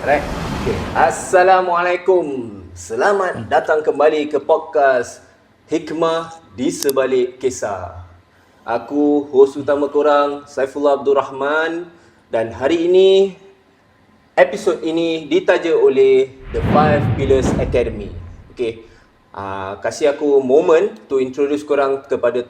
Alright. Okay. Assalamualaikum. Selamat datang kembali ke podcast Hikmah di Sebalik Kisah. Aku hos utama korang, Saifullah Abdul Rahman, dan hari ini episod ini ditaja oleh The Five Pillars Academy. Okay. Kasih aku moment to introduce korang kepada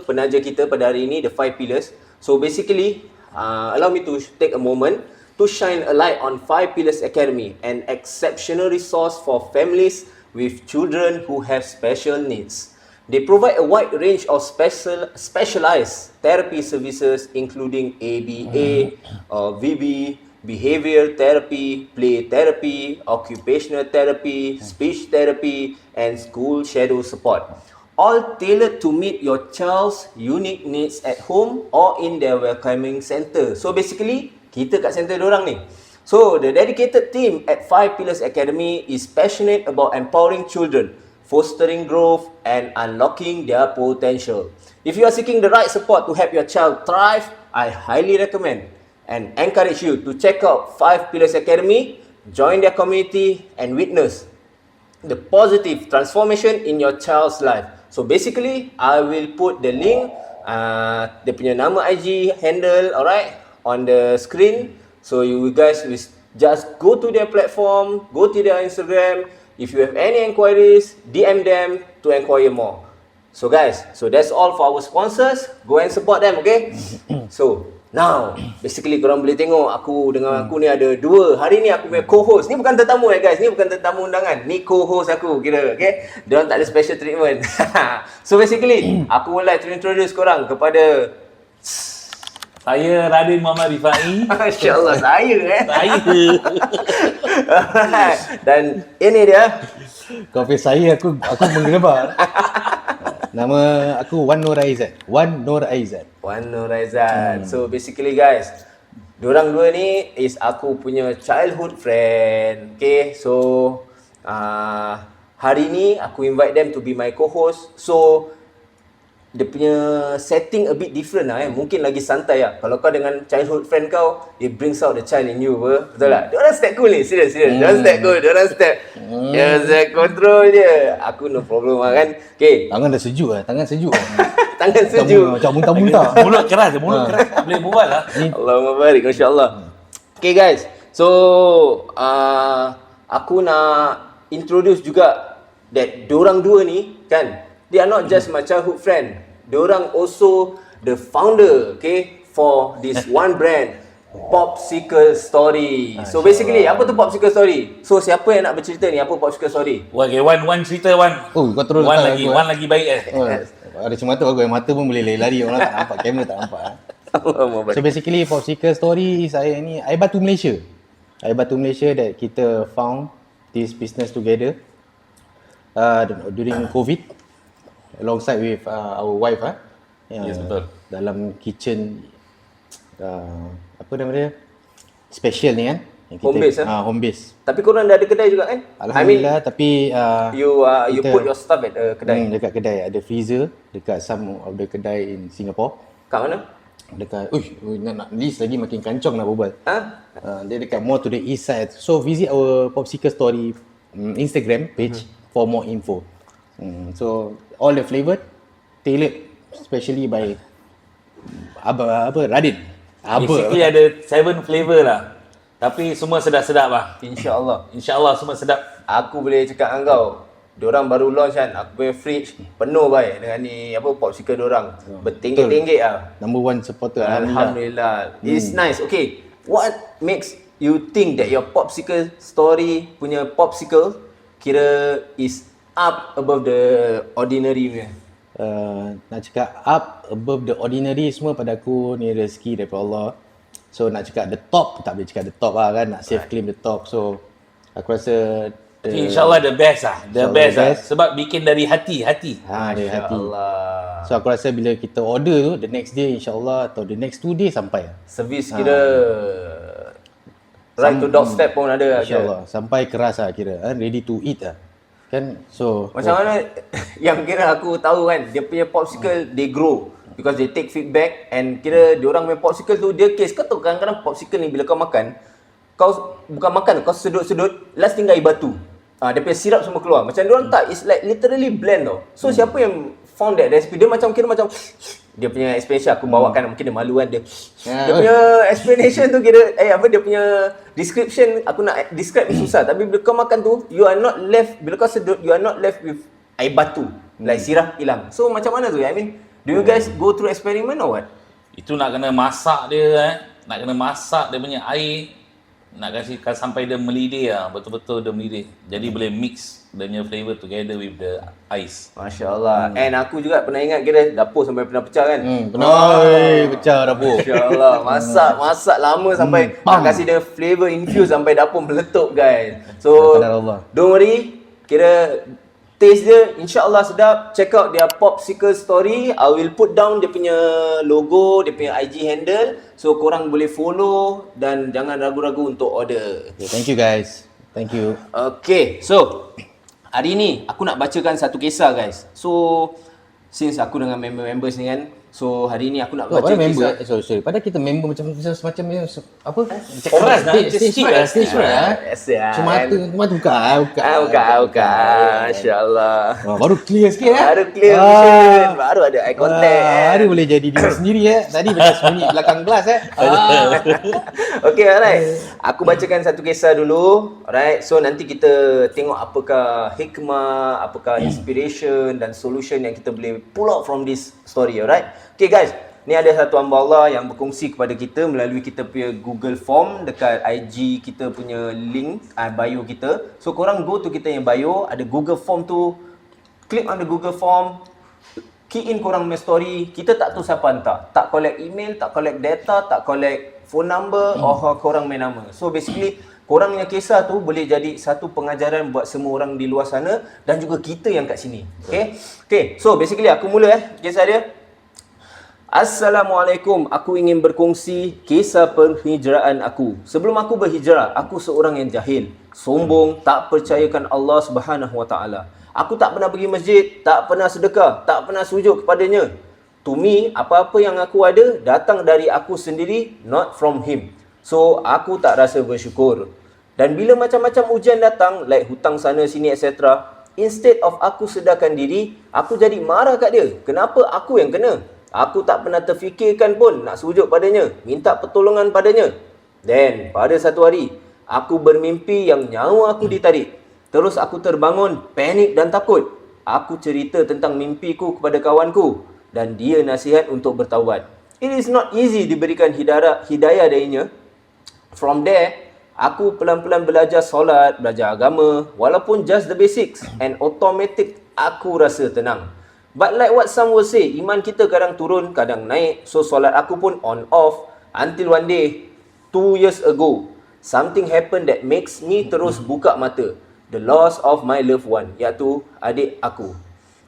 penaja kita pada hari ini, The Five Pillars. So basically, allow me to take a moment to shine a light on Five Pillars Academy, an exceptional resource for families with children who have special needs. They provide a wide range of specialized therapy services including ABA, VB, behavior therapy, play therapy, occupational therapy, speech therapy, and school shadow support. All tailored to meet your child's unique needs at home or in their welcoming center. So basically, kita kat center diorang ni. So, the dedicated team at Five Pillars Academy is passionate about empowering children, fostering growth, and unlocking their potential. If you are seeking the right support to help your child thrive, I highly recommend and encourage you to check out Five Pillars Academy, join their community, and witness the positive transformation in your child's life. So basically, I will put the link, dia punya nama IG handle, alright, on the screen. So you guys will just go to their platform, go to their Instagram. If you have any inquiries, DM them to inquire more. So guys, so that's all for our sponsors. Go and support them, okay? So now, basically korang boleh tengok aku dengan aku ni ada dua. Hari ni aku punya co-host. Ni bukan tetamu guys, ni bukan tetamu undangan. Ni co-host aku kira, okay? Diorang tak ada special treatment. So basically, aku would like to introduce korang kepada saya Radin Muhammad Rifai. Masya-Allah, saya Saya. Dan ini dia. Kopi saya aku menggelebar. Nama aku Wan Nur Aizat. Wan Nur Aizat. So basically guys, diorang dua ni is aku punya childhood friend. Okay, so hari ni aku invite them to be my co-host. So dia punya setting a bit different lah Mungkin lagi santai lah. Kalau kau dengan childhood friend kau, it brings out the child in you apa. Betul tak? Diorang step cool ni, serius. Diorang step cool, diorang step control je. Aku no problem lah kan. Okay. Tangan dah sejuk lah, tangan sejuk. Tangan sejuk. Macam muntah-muntah. Mulut keras, tak boleh berbual lah. Allahumma barik, masya-Allah. Okay guys, so aku nak introduce juga that diorang dua ni kan, they are not just my childhood friend. Diorang also the founder, okay, for this one brand, Popsicle Story. So basically, apa tu Popsicle Story? So siapa yang nak bercerita ni, apa Popsicle Story? Okay, Wan cerita Wan. Oh, kau terus Wan lagi baik Ada cermata bagus, mata pun boleh lari. Orang tak nampak, kamera tak nampak. So basically, Popsicle Story, I Batu Malaysia. I Batu Malaysia that kita found this business together during COVID. Alongside with our wife Yes, betul. dalam kitchen apa nama dia, special ni kan, Home base home base. Tapi korang dah ada kedai juga kan? Alhamdulillah. Tapi you put your stuff at kedai. dekat kedai ada freezer dekat some of the kedai in Singapore. Kat mana? Dekat nak list lagi makin kancong nak berbual. Dia dekat more to the east side. So visit our Popsicle Story Instagram page for more info. So all the flavor tailored specially by Radin. Basically ada 7 flavor lah. Tapi semua sedap-sedap lah. InsyaAllah semua sedap. aku boleh cakap dengan kau, diorang baru launch kan, aku punya fridge penuh baik dengan ni popsicle diorang. Bertinggit-tinggit lah. Number one supporter. Alhamdulillah. It's nice. Okay, what makes you think that your Popsicle Story punya popsicle kira is up above the ordinary punya? Nak cakap up above the ordinary semua pada aku ni rezeki daripada Allah. So nak cakap the top, tak boleh cakap the top lah kan, nak safe claim the top. So aku rasa InsyaAllah the best lah. The best lah. Sebab bikin dari hati. Dari hati. So aku rasa bila kita order tu, the next day insyaAllah atau the next 2 days sampai. Servis kira right to doorstep pun ada. InsyaAllah. Sampai keras lah kira. Ready to eat lah. Kan? So macam mana yang kira aku tahu kan, dia punya popsicle they grow because they take feedback, and kira diorang punya popsicle tu dia case kau tahu kadang-kadang popsicle ni bila kau makan kau bukan makan, kau sedut-sedut, last tinggal air batu. Dia punya sirap semua keluar. Macam diorang tak, it's like literally blend tau. So siapa yang found that recipe, dia macam kira macam dia punya explanation aku bawakan, mungkin dia malu kan dia. Dia punya explanation tu kira dia punya description aku nak describe ni susah, tapi bila kau makan tu you are not left, bila kau sedut you are not left with air batu, like sirap hilang. So macam mana tu? I mean, do you guys go through experiment or what? Itu nak kena masak dia nak kena masak dia punya air, nak kasih sampai dia mendidih betul-betul dia mendidih. Jadi boleh mix dia punya flavor together with the ice. Masya-Allah. And aku juga pernah ingat kira dapur sampai pernah pecah kan. Pernah pecah dapur. Masya-Allah. Masak lama sampai nak kasih dia flavor infuse sampai dapur meletup guys. So don't worry, kira taste dia insya-Allah sedap. Check out their Popsicle story. I will put down dia punya logo, dia punya IG handle. So korang boleh follow dan jangan ragu-ragu untuk order. Okay, thank you guys. Thank you. Okay, so hari ni aku nak bacakan satu kisah guys. So since aku dengan member-members ni kan, so hari ni aku nak baca member, kisah. sorry. Padahal kita member macam semacam ni apa? Keras dah. Stage right. Cuma buka. Buka. Masya-Allah. Baru clear sikit Baru clear vision. Baru ada eye contact. Hari boleh jadi diri sendiri Tadi macam sembunyi belakang gelas Okay, alright. Aku bacakan satu kisah dulu. Alright. So nanti kita tengok apakah hikmah, apakah inspiration dan solution yang kita boleh pull out from this story. Alright. Okay guys, ni ada satu hamba Allah yang berkongsi kepada kita melalui kita punya Google Form dekat IG kita punya link bio kita. So korang go to kita yang bio, ada Google Form tu, click on the Google Form, key in korang punya story. Kita tak tahu siapa hantar, tak collect email, tak collect data, tak collect phone number or korang main nama. So basically korang punya kisah tu boleh jadi satu pengajaran buat semua orang di luar sana dan juga kita yang kat sini. Okay, so basically aku mula kisah dia. Assalamualaikum, aku ingin berkongsi kisah penghijraan aku. Sebelum aku berhijrah, aku seorang yang jahil, sombong, tak percayakan Allah Subhanahu Wa Taala. Aku tak pernah pergi masjid, tak pernah sedekah, tak pernah sujud kepadanya. To me, apa-apa yang aku ada datang dari aku sendiri, not from him. So, aku tak rasa bersyukur. Dan bila macam-macam ujian datang, like hutang sana sini etc., instead of aku sedarkan diri, aku jadi marah kat dia. Kenapa aku yang kena? Aku tak pernah terfikirkan pun nak sujud padanya, minta pertolongan padanya. Then, pada satu hari, aku bermimpi yang nyawa aku ditarik. Terus aku terbangun, panik dan takut. Aku cerita tentang mimpiku kepada kawanku dan dia nasihat untuk bertaubat. It is not easy diberikan hidayah darinya. From there, aku pelan-pelan belajar solat, belajar agama, walaupun just the basics, and automatic aku rasa tenang. But like what some will say, iman kita kadang turun, kadang naik. So solat aku pun on off until one day, 2 years ago, something happened that makes me terus buka mata. The loss of my loved one, iaitu adik aku.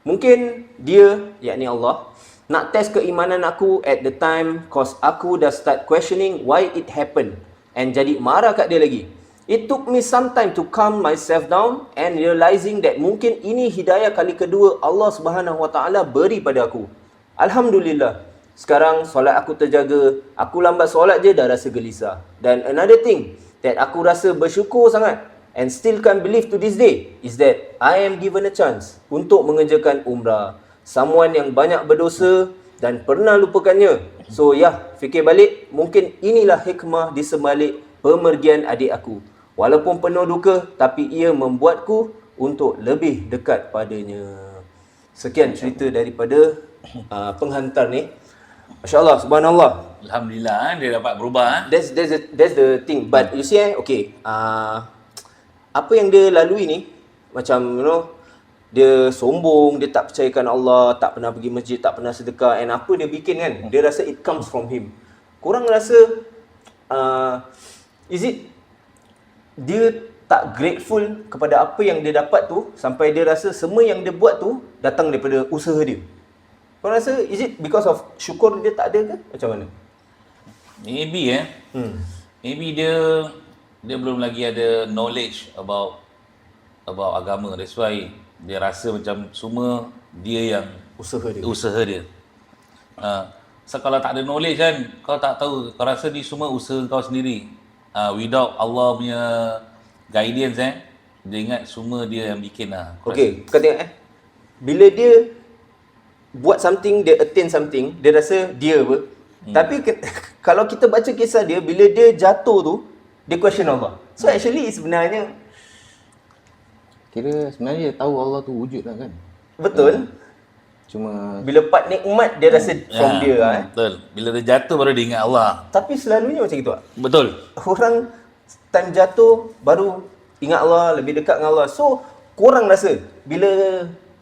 Mungkin dia, yakni Allah, nak test keimanan aku at the time, cause aku dah start questioning why it happened and jadi marah kat dia lagi. It took me some time to calm myself down and realizing that mungkin ini hidayah kali kedua Allah Subhanahu Wa Taala beri pada aku. Alhamdulillah. Sekarang solat aku terjaga. Aku lambat solat je dah rasa gelisah. Dan another thing that aku rasa bersyukur sangat and still can't believe to this day is that I am given a chance untuk mengerjakan umrah. Someone yang banyak berdosa dan pernah lupakannya. So fikir balik, mungkin inilah hikmah di sebalik pemergian adik aku. Walaupun penuh duka, tapi ia membuatku untuk lebih dekat padanya. Sekian cerita daripada penghantar ni. Masya Allah, subhanallah. Alhamdulillah dia dapat berubah. That's the thing. But you see okay, apa yang dia lalui ni, macam dia sombong, dia tak percayakan Allah, tak pernah pergi masjid, tak pernah sedekah, and apa dia bikin kan, dia rasa it comes from him. Korang rasa is it dia tak grateful kepada apa yang dia dapat tu sampai dia rasa semua yang dia buat tu datang daripada usaha dia? Korang rasa is it because of syukur dia tak ada ke? Macam mana? Maybe maybe dia belum lagi ada knowledge about agama. That's why dia rasa macam semua dia yang usaha dia. So kalau tak ada knowledge kan, kau tak tahu, kau rasa ni semua usaha kau sendiri. without Allah punya guidance dia ingat semua dia yang bikin lah. Okay, kau tengok bila dia buat something, dia attain something, dia rasa dia apa. Tapi kalau kita baca kisah dia, bila dia jatuh tu, dia question Allah. So actually sebenarnya Kira sebenarnya dia tahu Allah tu wujud lah kan. betul. Cuma Bila part nikmat dia rasa from dia Betul. Bila dia jatuh baru dia ingat Allah. Tapi selalunya macam itu Betul. orang time jatuh baru ingat Allah, lebih dekat dengan Allah. So korang rasa bila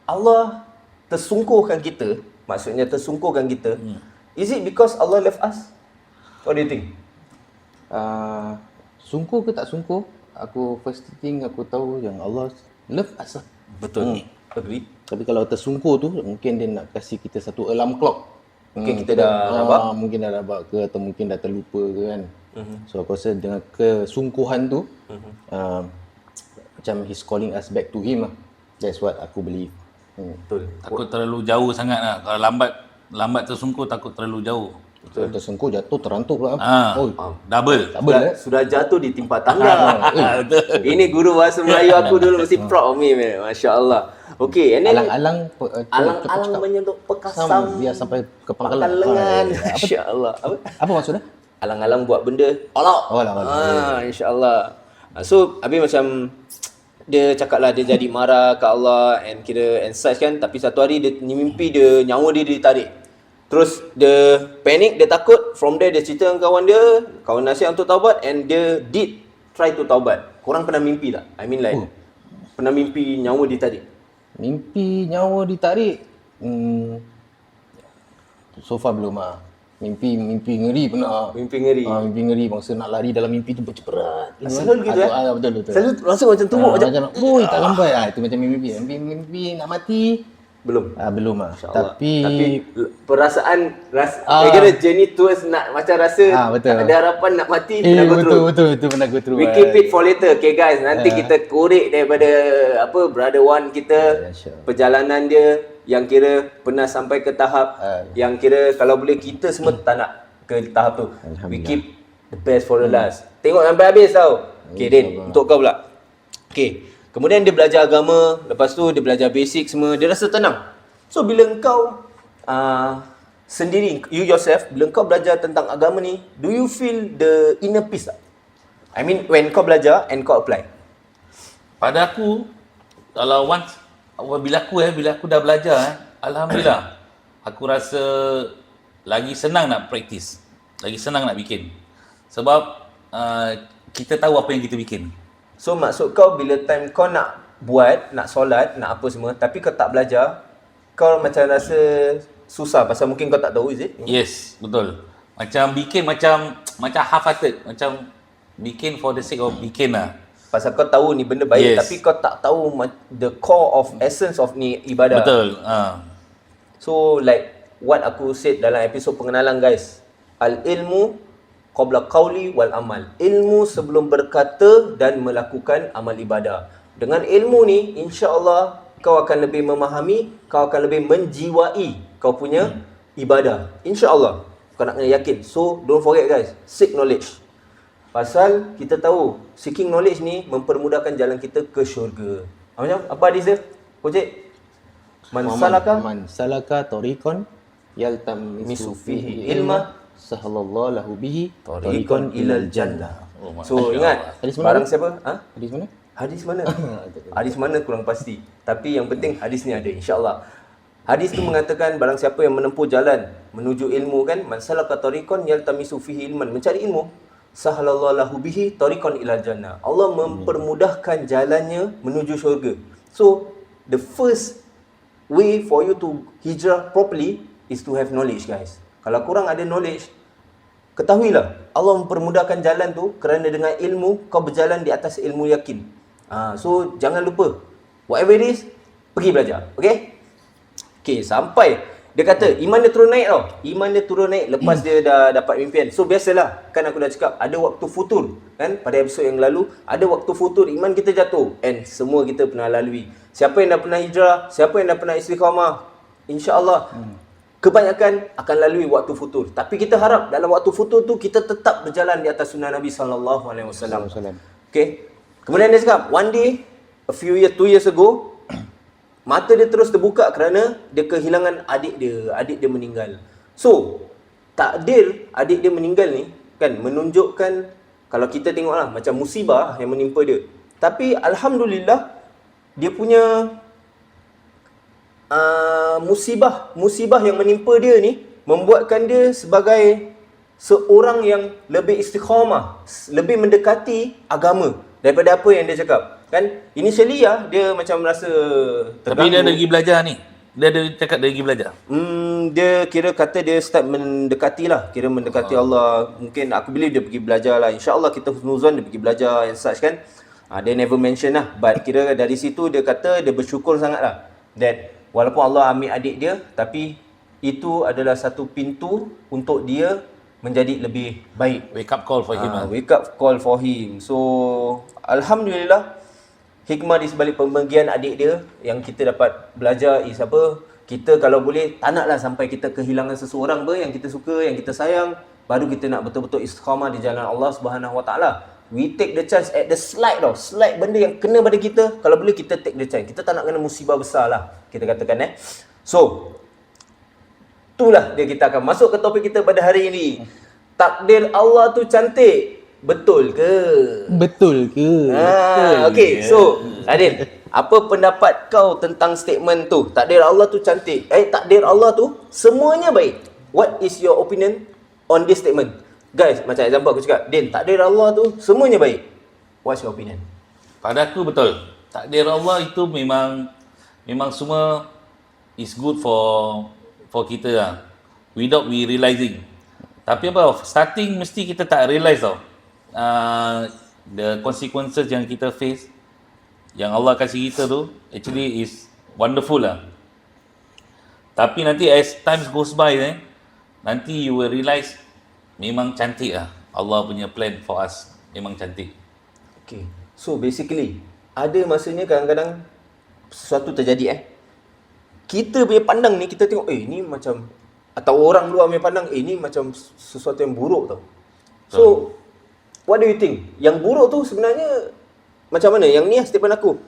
Allah tersungkurkan kita, maksudnya tersungkurkan kita, is it because Allah love us? What do you think? sungguh ke tak sungguh, aku first thing aku tahu yang Allah love us lah. Betul. Agree. Tapi kalau tersungkur tu mungkin dia nak kasih kita satu alarm clock. Mungkin kita dah rabak. Mungkin dah rabak ke atau mungkin dah terlupa ke kan. So aku rasa dengan kesungguhan tu macam he's calling us back to him lah. That's what aku believe. Betul. Takut terlalu jauh sangat lah. Kalau lambat tersungkur takut terlalu jauh. Betul. Tersungkur jatuh terantuk pula. Oh, double. Sudah jatuh di timpa tangga. Ini guru bahasa Melayu aku dulu mesti proud of me, man. Masya-Allah. Okey, and then alang-alang menyentuh pekasam biar sampai ke pangkalan lengan. Masya-Allah. Apa maksudnya? Alang-alang buat benda Allah. Insya-Allah. So, habis macam dia cakap lah dia jadi marah ke Allah and kira and such kan, tapi satu hari dia mimpi dia nyawa dia ditarik. Terus dia panik, dia takut. From there dia cerita dengan kawan dia, kawan nasihat untuk taubat, and dia did try to taubat. Korang pernah mimpi tak? I mean like pernah mimpi nyawa ditarik? Mimpi nyawa ditarik? So far belum lah. Mimpi ngeri pernah. Mimpi ngeri. Mimpi ngeri, bangsa nak lari dalam mimpi tu berceperat. Selalu gitu Betul. Selalu rasa macam tubuh macam tak lambat. Itu macam mimpi nak mati. belum. Belum lah. Tapi perasaan kira journey towards nak macam rasa betul. ada harapan nak mati pernah go through. Betul pernah go through. We keep it for later. Okay guys, nanti kita korek daripada brother Wan kita, perjalanan dia yang kira pernah sampai ke tahap yang kira kalau boleh kita semua tak nak ke tahap tu. We keep the best for the last. Tengok sampai habis tau. Okay Din, untuk kau pula. Okay, kemudian dia belajar agama, lepas tu dia belajar basic semua, dia rasa tenang. So bila kau sendiri, you yourself, bila kau belajar tentang agama ni, do you feel the inner peace tak? I mean when kau belajar and kau apply. Pada aku, kalau bila aku dah belajar alhamdulillah, aku rasa lagi senang nak praktis, lagi senang nak bikin. Sebab kita tahu apa yang kita bikin. So maksud kau bila time kau nak buat, nak solat, nak apa semua, tapi kau tak belajar, kau macam rasa susah pasal mungkin kau tak tahu, is it? Yes, betul. Macam bikin macam half-hearted, macam bikin for the sake of bikin lah. Pasal kau tahu ni benda baik, tapi kau tak tahu the core of essence of ni ibadah. Betul. So like what aku said dalam episod pengenalan guys, al-ilmu qabla qawli wal amal. Ilmu sebelum berkata dan melakukan amal ibadah. Dengan ilmu ni, insya-Allah kau akan lebih memahami, kau akan lebih menjiwai kau punya ibadah. Insya-Allah. Kau nak kena yakin. So, don't forget guys, seek knowledge. Pasal kita tahu, seeking knowledge ni mempermudahkan jalan kita ke syurga. Macam apa hadis dia? Kocik? Man salaka tariqan yaltamisu fihi ilma sahalallahu lahu bihi tariqan ilal jannah. So ingat, barang siapa? Hadis mana? Hadis mana? Hadis mana kurang pasti. Tapi yang penting hadis ni ada, insya-Allah. Hadis tu mengatakan barang siapa yang menempuh jalan menuju ilmu kan, man salaka tariqan yaltamisu fihi ilman, mencari ilmu, sahalallahu lahu bihi tariqan ilal jannah. Allah mempermudahkan jalannya menuju syurga. So the first way for you to hijrah properly is to have knowledge guys. Kalau korang ada knowledge, ketahuilah Allah mempermudahkan jalan tu kerana dengan ilmu kau berjalan di atas ilmu yakin. So jangan lupa, whatever it is, pergi belajar. Okay, sampai dia kata iman dia turun naik tau. Iman dia turun naik lepas dia dah dapat mimpian. So biasalah, kan aku dah cakap ada waktu futur kan, pada episod yang lalu ada waktu futur iman kita jatuh, and semua kita pernah lalui. Siapa yang dah pernah hijrah, siapa yang dah pernah istiqamah, insya-Allah kebanyakan akan lalui waktu futur. Tapi kita harap dalam waktu futur tu kita tetap berjalan di atas sunnah Nabi SAW. Okay. Kemudian dia cakap, one day, a few years, 2 years ago, mata dia terus terbuka kerana dia kehilangan adik dia meninggal. So, takdir adik dia meninggal ni kan menunjukkan, kalau kita tengoklah macam musibah yang menimpa dia. Tapi alhamdulillah dia punya musibah yang menimpa dia ni membuatkan dia sebagai seorang yang lebih istiqamah, lebih mendekati agama daripada apa yang dia cakap. Kan initially dia macam rasa terganggu. Tapi dia ada pergi belajar ni. Dia ada cakap dia pergi belajar. Dia kira kata dia start mendekati lah. Kira mendekati Allah. Mungkin aku believe dia pergi belajar lah. InsyaAllah kita husnuzan dia pergi belajar and such kan. Dia never mention lah. But kira dari situ dia kata dia bersyukur sangat lah. That walaupun Allah ambil adik dia, tapi itu adalah satu pintu untuk dia menjadi lebih baik. Wake up call for him. Wake up call for him. So alhamdulillah, hikmah di sebalik pembagian adik dia yang kita dapat belajar is apa? Kita kalau boleh tak naklah sampai kita kehilangan seseorang yang kita suka, yang kita sayang, baru kita nak betul-betul istiqamah di jalan Allah Subhanahu Wa Taala. We take the chance at the slide benda yang kena pada kita, kalau boleh kita take the chance. Kita tak nak kena musibah besar lah, kita katakan So, itulah dia, kita akan masuk ke topik kita pada hari ini. Takdir Allah tu cantik. Betul ke? Betul ke? Okay, so Adil, apa pendapat kau tentang statement tu? Takdir Allah tu cantik. Takdir Allah tu semuanya baik. What is your opinion on this statement? Guys, macam example aku cakap, Din, takdir Allah tu semuanya baik. What's your opinion? Pada aku betul. Takdir Allah itu memang semua is good for kita lah. Without we realizing. Tapi apa, starting mesti kita tak realize tau. The consequences yang kita face, yang Allah kasih kita tu, actually is wonderful lah. Tapi nanti as time goes by, nanti you will realize memang cantik lah. Allah punya plan for us memang cantik. Okay, so basically ada masanya kadang-kadang sesuatu terjadi kita punya pandang ni, kita tengok ni macam, atau orang luar punya pandang ni macam sesuatu yang buruk tau. So what do you think? Yang buruk tu sebenarnya macam mana? Yang ni statement aku,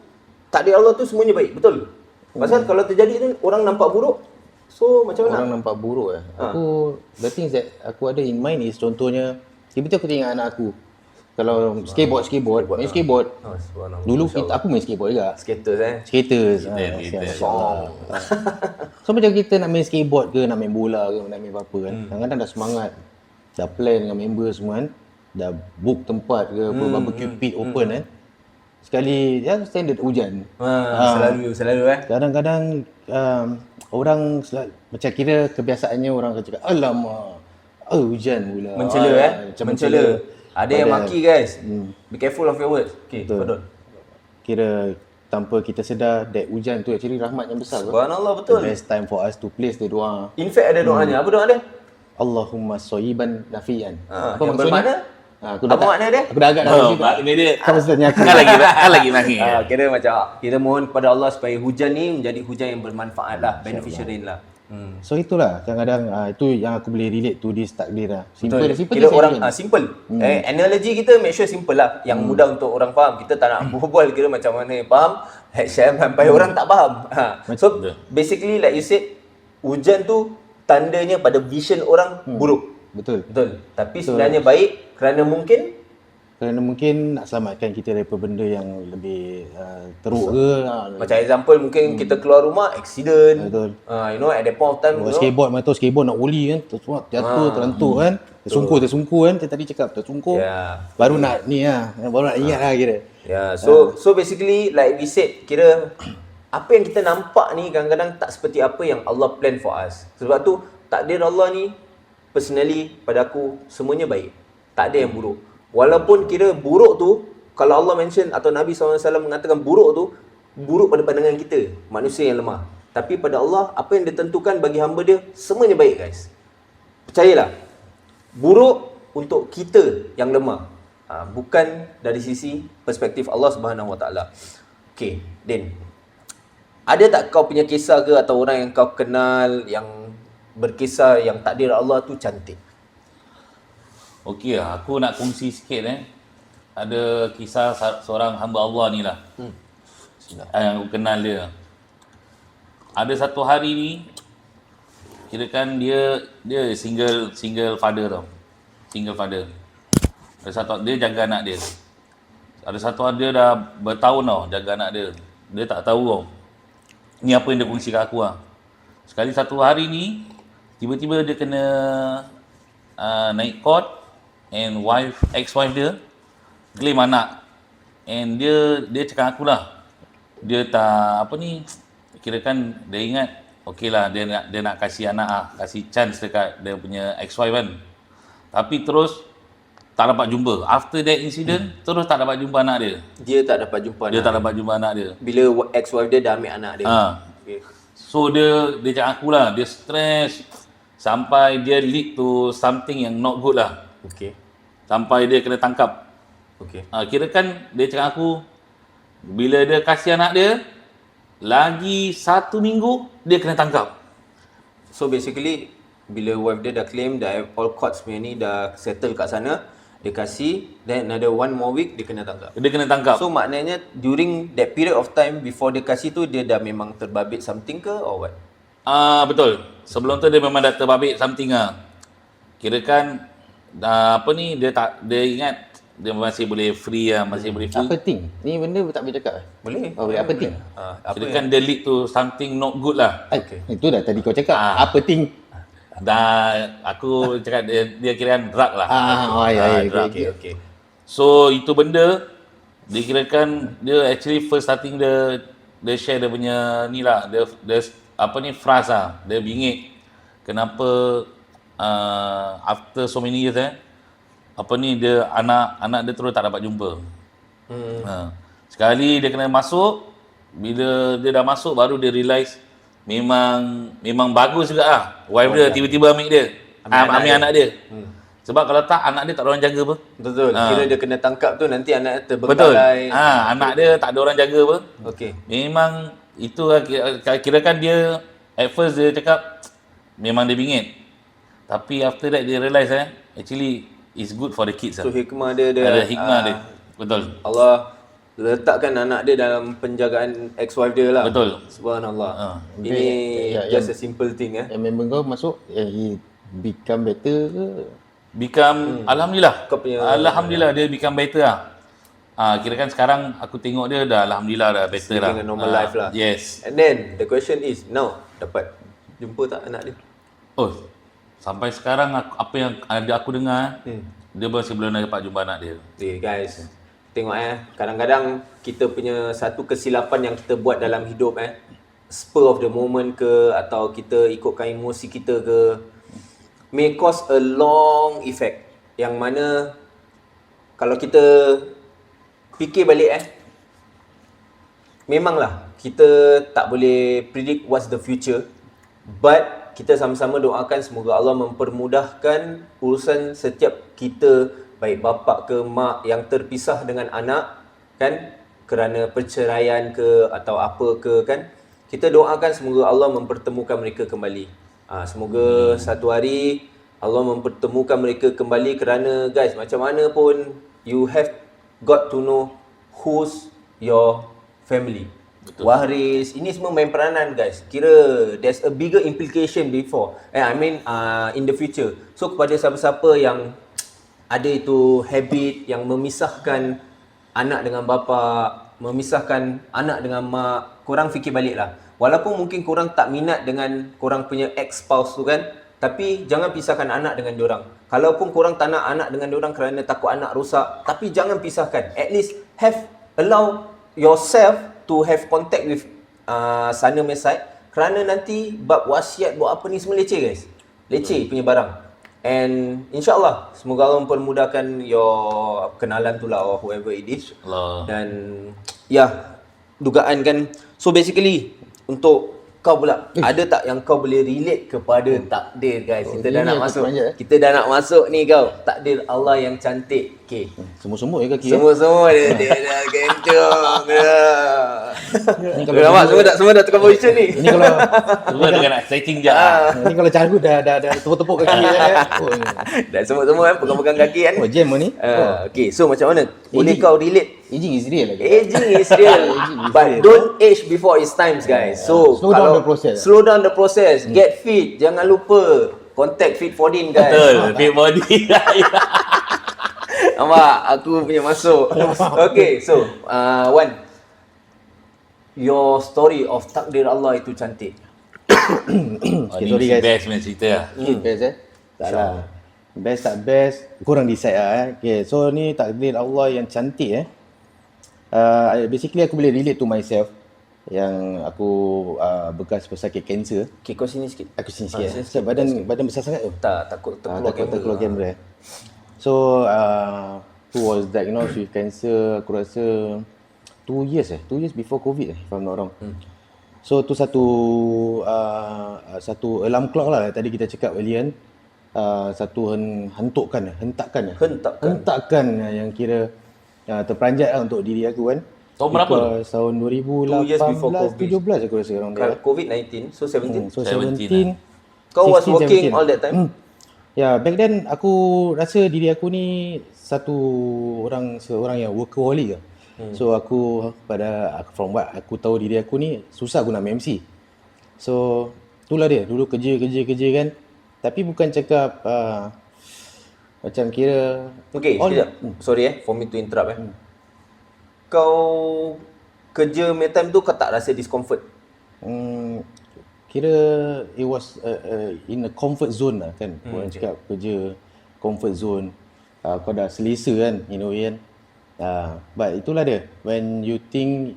takdir Allah tu semuanya baik, betul? Pasal kalau terjadi tu orang nampak buruk, so macam mana? Orang nampak buruk Aku, the things that aku ada in mind is, contohnya tiba-tiba aku tengok anak aku kalau skateboard main skateboard. Dulu aku main skateboard juga. Skaters. So macam kita nak main skateboard ke, nak main bola ke, nak main apa kan, kadang-kadang dah semangat, dah plan dengan member semua kan, dah book tempat ke, barbecue pit open kan. Sekali standard hujan. Selalu Kadang-kadang orang macam kira kebiasaannya orang akan cakap, alamak, hujan pula. Mencela. Ada yang maki guys. Be careful of your words. Okay, betul. Kira tanpa kita sedar, that hujan tu actually rahmat yang besar. Subhanallah, betul. The best time for us to place the doa. In fact ada doanya. Apa doa dia? Allahumma soyiban nafian. Apa maksudnya? Apa makna dia? Aku dah agak Makna dia kau mesti tanya aku. Kan lagi maki. Kira macam kita mohon kepada Allah supaya hujan ni menjadi hujan yang bermanfaat lah, beneficial rain lah. So itulah kadang-kadang itu yang aku boleh relate to this takdir lah. Simple. Kira orang simple. Analogy kita make sure simple lah, yang mudah untuk orang faham. Kita tak nak berbual kira macam mana faham, share sampai orang tak faham. So basically like you said, hujan tu tandanya pada vision orang buruk. Betul. Tapi sebenarnya baik kerana mungkin nak selamatkan kita daripada benda yang lebih teruk ke. Macam example mungkin kita keluar rumah accident. Betul. At that point of time skateboard nak oli kan, jatuh terlentuk kan. Tersungkur kan. Kita tadi cakap tersungkur. Baru nak ingat lah kira. So basically like we said, kira apa yang kita nampak ni kadang-kadang tak seperti apa yang Allah plan for us. Sebab tu takdir Allah ni personally pada aku semuanya baik. Tak ada yang buruk. Walaupun kira buruk tu, kalau Allah mention atau Nabi SAW mengatakan buruk tu, buruk pada pandangan kita, manusia yang lemah. Tapi pada Allah, apa yang ditentukan bagi hamba dia, semuanya baik guys. Percayalah, buruk untuk kita yang lemah. Bukan dari sisi perspektif Allah Subhanahu Wa Taala. Okay, Din. Ada tak kau punya kisah ke atau orang yang kau kenal yang berkisah yang takdir Allah tu cantik. Okey lah, aku nak kongsi sikit Ada kisah seorang hamba Allah ni lah. Yang aku kenal dia. Ada satu hari ni, kirakan dia single father tau. Single father. Ada satu dia jaga anak dia. Ada satu hari dia dah bertahun tau jaga anak dia. Dia tak tahu tau. Ni apa yang dia kongsi kat aku lah. Sekali satu hari ni, tiba-tiba dia kena naik court and ex-wife dia claim anak. And dia cakap aku lah. Dia tak kirakan dia ingat okey lah dia nak kasih anak kasih chance dekat dia punya ex-wife kan. Tapi terus tak dapat jumpa. After that incident, terus tak dapat jumpa anak dia. Dia tak dapat jumpa anak. Dia tak dapat jumpa anak dia. Bila ex-wife dia dah ambil anak dia. Okay. So dia cakap aku lah, dia stress sampai dia lead to something yang not good lah. Okay. Sampai dia kena tangkap. Okay. Kirakan dia cakap aku, bila dia kasih anak dia, lagi 1 minggu dia kena tangkap. So basically, bila wife dia dah claim, dah all courts punya ni dah settle kat sana, dia kasih, then another 1 more week dia kena tangkap. Dia kena tangkap. So maknanya during that period of time before dia kasih tu, dia dah memang terbabit something ke or what? Betul. Sebelum tu dia memang dah terbabit something lah. Kirakan dia ingat dia masih boleh free lah, masih boleh free. Apa thing? Ni benda tak boleh cakap. Boleh. Oh, apa thing? Kirakan dia lead to something not good lah. Okay. Itu dah tadi kau cakap. Apa thing? Dah aku cakap dia kirakan drug lah. Drug. Okay. So itu benda dia kirakan dia actually first starting dia share dia punya ni lah, dia frust lah. Dia bingit kenapa after so many years dia anak dia terus tak dapat jumpa. Sekali dia kena masuk, bila dia dah masuk baru dia realise memang bagus juga lah. Wife dia tiba-tiba ambil dia. Ambil anak dia. Sebab kalau tak, anak dia tak ada orang jaga apa. Betul. Kira dia kena tangkap tu, nanti anak dia terbengkalai. Betul. Anak dia tak ada orang jaga apa. Okey. Memang itu lah, kirakan dia at first dia cakap memang dia bingit. Tapi after that dia realise actually it's good for the kids So lah. hikmah dia Ada hikmah dia. Betul. Allah letakkan anak dia dalam penjagaan ex-wife dia lah. Betul. Subhanallah. Ini just a simple thing Yang member kau masuk, he become better ke? Alhamdulillah. Kau punya Alhamdulillah dia become better lah. Kirakan sekarang aku tengok dia dah alhamdulillah dah better lah. Living a normal life lah. Yes. And then the question is, now dapat jumpa tak anak dia? Oh, sampai sekarang apa yang ada aku dengar, dia masih belum dapat jumpa anak dia. Okay guys, tengok kadang-kadang kita punya satu kesilapan yang kita buat dalam hidup spur of the moment ke, atau kita ikutkan emosi kita ke, may cause a long effect. Yang mana kalau kita fikir balik memanglah kita tak boleh predict what's the future, but kita sama-sama doakan semoga Allah mempermudahkan urusan setiap kita, baik bapa ke mak yang terpisah dengan anak kan, kerana perceraian ke atau apa ke kan. Kita doakan semoga Allah mempertemukan mereka kembali. Semoga satu hari Allah mempertemukan mereka kembali, kerana guys, macam mana pun you have got to know who's your family. Betul. Waris, ini semua main peranan guys. Kira there's a bigger implication before. In the future. So kepada siapa-siapa yang ada itu habit yang memisahkan anak dengan bapa, memisahkan anak dengan mak, korang fikir balik lah. Walaupun mungkin korang tak minat dengan korang punya ex-spouse tu kan, tapi jangan pisahkan anak dengan diorang. Kalaupun korang tak nak anak dengan diorang kerana takut anak rosak, tapi jangan pisahkan. At least allow yourself to have contact with sana mesai, kerana nanti bab wasiat, buat apa ni semua leceh guys. Leceh punya barang. And insyaAllah semoga Allah mempermudahkan your kenalan tu lah, or whoever it is. Allah. Dan dugaan kan. So basically untuk kau pula, ada tak yang kau boleh relate kepada takdir guys? Kita dah nak masuk. Kita dah nak masuk ni kau. Takdir Allah yang cantik. Okay. Semua-semua kaki Semua-semua dia dah kencong dah. Ni Nampak semua dah tukar position ni. Ini kalau Semua dengan nak stretching je. Ini kalau cargut dah tepuk-tepuk kaki oh, Dah semua kan pegang-pegang kaki kan. oh jam ni. Okay, so macam mana? Boleh kau relate? Aging is real lagi. Aging is real. But don't age before its times, guys. So Slow down the process. Slow down the process. Get fit. Jangan lupa contact Fit14 guys. Betul, fit body. Nampak? Aku punya masuk. Okay, so Wan, your story of takdir Allah itu cantik. Ni sorry, mesti guys. best punya cerita lah. Best Tak lah. Best tak best, korang decide lah Okay, so ni takdir Allah yang cantik basically aku boleh relate to myself yang aku bekas pesakit kanser. Okay, kau sini sikit. Aku sini sikit. So, badan besar sangat tu. Takut Terkeluar kamera. So who was diagnosed with cancer, aku rasa 2 years before COVID if I'm not wrong. So tu satu alarm clock lah tadi kita cakap earlier kan. Satu hentakan yang kira terperanjat lah untuk diri aku kan. Tahun berapa tu? Tahun 2018, 17 aku rasa orang dia. COVID-19, so 17. So 17 Kau was 16, working 17. all that time? Ya, back then aku rasa diri aku ni seorang yang workaholic lah. So aku from what aku tahu diri aku ni susah guna MC. So itulah dia, dulu kerja kan. Tapi bukan cakap macam kira Okay, sekejap. Sorry for me to interrupt Kau kerja main time tu kau tak rasa discomfort? Kira it was in a comfort zone lah kan. Orang cakap kerja comfort zone. Kau dah selesa kan in a way kan. But itulah dia. When you think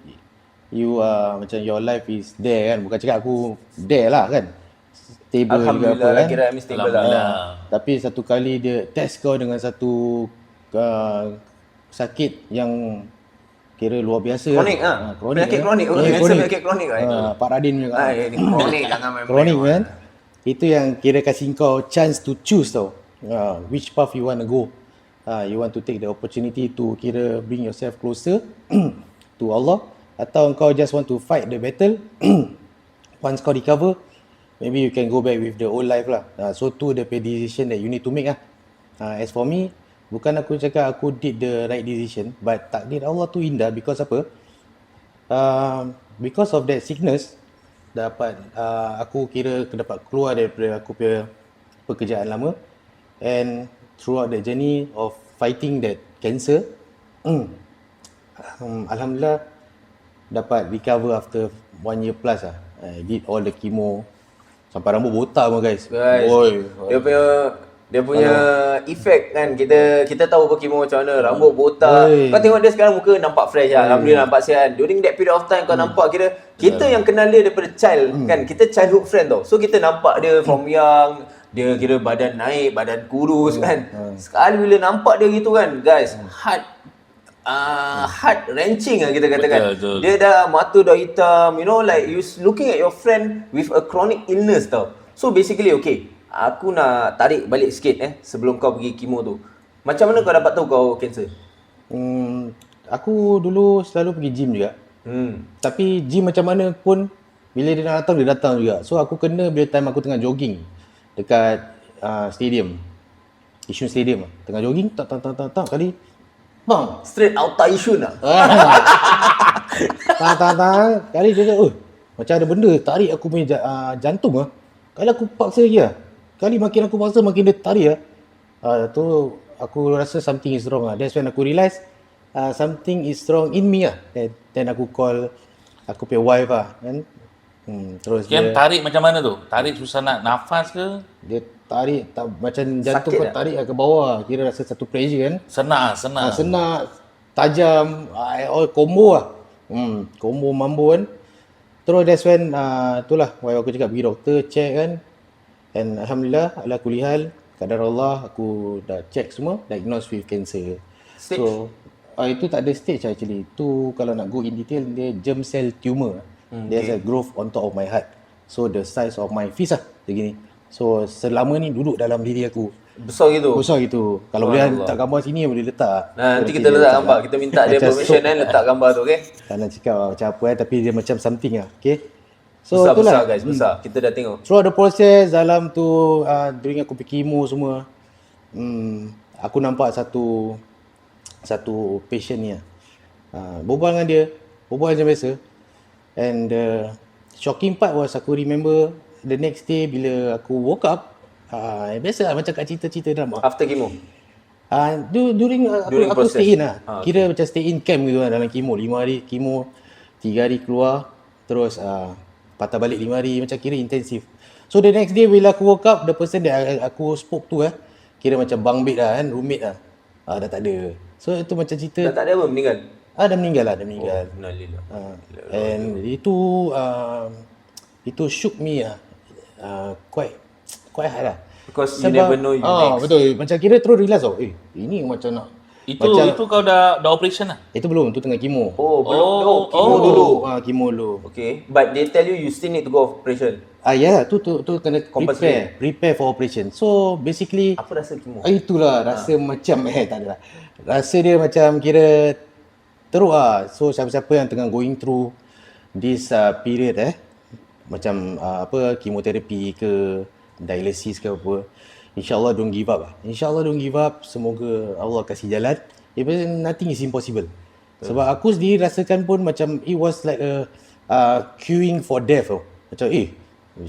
you macam your life is there kan. Bukan cakap aku there lah kan. Stable ke apa kan. Kira stable lah. Tapi satu kali dia test kau dengan satu sakit yang kira luar biasa. Kronik penyakit kronik. Penyakit kronik Pak Radin juga. Kronik jangan main. Kronik kan. Itu yang kira kasih kau chance to choose tau. Which path you want to go. You want to take the opportunity to kira bring yourself closer to Allah, atau kau just want to fight the battle. Once kau recover, maybe you can go back with the old life lah. So tu the decision that you need to make lah. As for me, bukan aku cakap aku did the right decision, but takdir Allah tu indah because apa? Because of that sickness, aku kira dapat keluar daripada aku punya pekerjaan lama, and throughout the journey of fighting that cancer, Alhamdulillah dapat recover after 1 year plus lah. I did all the chemo sampai rambut botak pun guys. Oi, dia punya efek kan, kita tahu apa chemo macam mana, rambut botak. Kau tengok dia sekarang muka nampak fresh lah. Alhamdulillah nampak sihat. During that period of time kau nampak kira kita yang kenal dia daripada child kan, kita childhood friend tau. So kita nampak dia from young, dia kira badan naik, badan kurus kan. Sekali bila nampak dia gitu kan, guys, heart wrenching lah kita katakan. Betul. Dia dah mata dah hitam, you know, like you looking at your friend with a chronic illness tau. So basically okay, aku nak tarik balik sikit sebelum kau pergi chemo tu. Macam mana kau dapat tahu kau kanser? Aku dulu selalu pergi gym juga. Tapi gym macam mana pun bila dia nak datang, dia datang juga. So aku kena bila time aku tengah jogging dekat stadium, Yishun Stadium. Tengah jogging, tak kali bang, Straight out Yishun lah. Kali dia cakap, macam ada benda tarik aku punya jantung lah. Kali aku paksa lagi lah. Kali makin aku paksa, makin dia tarik lah. Tu aku rasa something is wrong lah. That's when aku realise something is wrong in me lah. Then aku call aku punya wife lah kan. Terus Kian tarik macam mana tu? Tarik susah nak nafas ke? dia tarik macam jantung Sakit kau tarik ke bawah. Kira rasa satu pressure kan. Senak. Senak, tajam, all combo lah. Combo mambo kan. Terus that's when itulah wife aku cakap pergi doktor check kan. And Alhamdulillah ala kulli hal, kadar Allah aku dah check semua, diagnosed with cancer. Stage? So itu tak ada stage actually. Tu kalau nak go in detail, dia germ cell tumor. There's a growth on top of my heart. So the size of my fist lah begini. So selama ni duduk dalam diri aku. Besar gitu. Besar gitu. Kalau boleh letak gambar sini boleh letak. Nah, nanti kita letak gambar. Kita minta dia Macam permission letak gambar tu, okey? Tak nak cakap macam apa tapi dia macam something lah. Okay. So Besar itulah. guys, besar. Kita dah tengok. Throughout the process dalam tu during aku pergi chemo semua, aku nampak satu patient ni lah. Berbual dengan dia, berbual macam biasa. And the shocking part was aku remember the next day bila aku woke up, biasa lah macam kat cerita-cerita drama. After chemo. During aku process. stay in lah. Kira macam stay in camp gitu lah dalam chemo. 5 hari chemo, 3 hari keluar, terus patah balik 5 hari, macam kira intensif. So the next day bila aku woke up, the person that aku spoke to kira macam bunk bed lah kan, roommate lah. Dah tak ada. So itu macam cerita. Dah tak ada apa meninggal? Dah meninggal lah, dah meninggal. Innalillah. And itu shook me quite hard lah. Because you never know you next. Betul. Macam kira terus realize ini macam nak. Itu kau dah operation lah? Itu belum, tu tengah chemo. Chemo dulu. Chemo dulu. Okay, but they tell you still need to go operation. Ya, tu kena prepare for operation. So basically Apa rasa chemo? Itulah rasa macam tak adalah. Rasa dia macam kira teruk lah. So siapa-siapa yang tengah going through this period macam chemotherapy ke dialysis ke apa, InsyaAllah don't give up lah. InsyaAllah don't give up. Semoga Allah kasih jalan. Nothing is impossible. Sebab aku sendiri rasakan pun macam it was like a queuing for death tau. Macam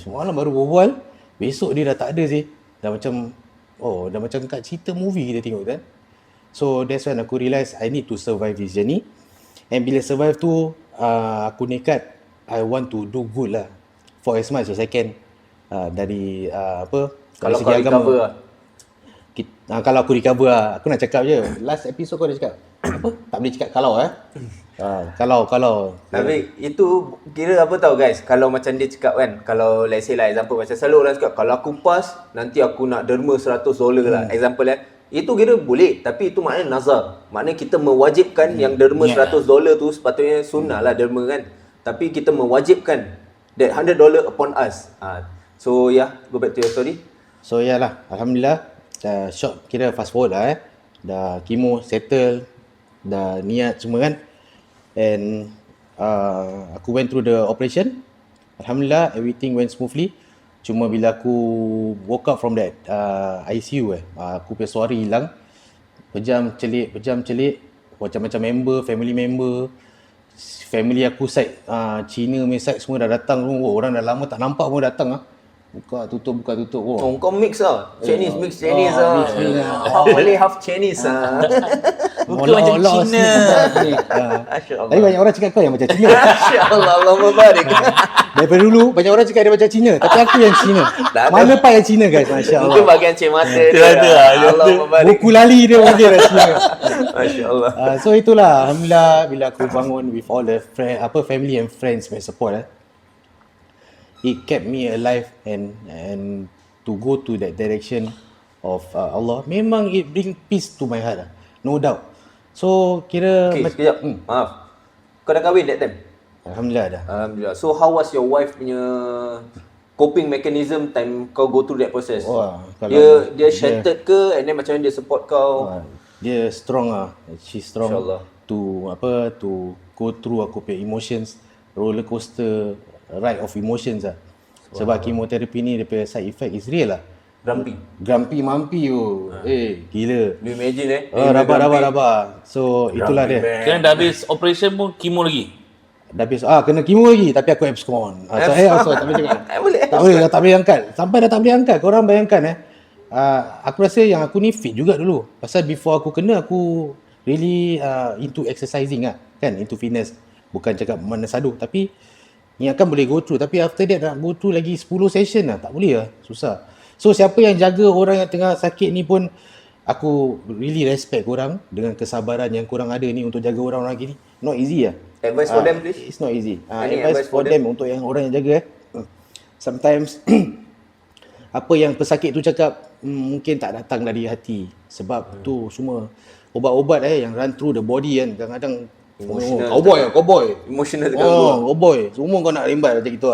semalam baru berbual, besok dia dah tak ada sih. Dah macam dah macam kat cerita movie kita tengok kan. So that's when aku realise I need to survive this journey. And bila survive tu, aku nekat I want to do good lah for as much as I can. Dari Kalau kau recover lah. Kalau aku recover lah. Aku nak cakap je, last episode kau dah cakap apa? Tak boleh cakap kalau kalau Tapi itu kira apa tahu guys, kalau macam dia cakap kan, kalau let's say lah example macam selalu orang cakap kalau aku pass nanti aku nak derma $100 lah, example itu kira boleh, tapi itu maknanya nazar. Maknanya kita mewajibkan yang derma $100 tu sepatutnya sunnah lah derma kan. Tapi kita mewajibkan that $100 upon us. So go back to your story. So lah, alhamdulillah dah short, kira fast forward lah dah chemo settle, dah niat semua kan. And aku went through the operation. Alhamdulillah everything went smoothly. Cuma bila aku woke up from that ICU aku punya suara hilang. Pejam celik macam-macam member, family aku side Cina punya side semua dah datang. Orang dah lama tak nampak pun datang buka tutup. Kau mix Chinese mix Chinese half Malay half Chinese Muka macam Cina. Tapi banyak orang cakap kau yang macam Cina. Masya-Allah, Allahumma barik. Daripada dulu banyak orang cakap dia macam Cina, tapi aku yang Cina. Mana pak yang Cina guys, masya-Allah. Mungkin bahagian cik mata dia. Allahumma barik. Buku lali dia mungkin dah Cina. Masya-Allah. So itulah, alhamdulillah bila aku bangun with all the family and friends my support it kept me alive and to go to that direction of Allah. Memang it bring peace to my heart no doubt. So kira sekejap. Maaf. Kau dah kahwin that time? Alhamdulillah dah. Alhamdulillah. So how was your wife punya coping mechanism time kau go through that process? Dia shattered ke and then macam mana dia support kau? Dia strong she's strong. InsyaAllah. To go through aku punya emotions, roller coaster ride of emotions Sebab chemotherapy ni dia punya side effect is real Grumpy mampi gila. You imagine rabak. So itulah dia. Kan dah habis operation pun chemo lagi? Dah habis kena chemo lagi tapi aku abscond. Tak boleh angkat. Sampai dah tak boleh angkat. Korang bayangkan aku rasa yang aku ni fit juga dulu. Pasal before aku kena aku really into exercising kan, into fitness. Bukan cakap mana sadu tapi ni akan boleh go through, tapi after that nak go through lagi 10 session tak boleh susah. So siapa yang jaga orang yang tengah sakit ni pun aku really respect korang dengan kesabaran yang korang ada ni untuk jaga orang-orang gini. Not easy Advice for them please. It's not easy. Advice for them untuk yang orang yang jaga sometimes apa yang pesakit tu cakap mungkin tak datang dari hati. Sebab tu semua ubat-ubat yang run through the body kan, kadang-kadang cowboy. Emotional terganggu. Cowboy. Semua kau nak rimbat macam gitu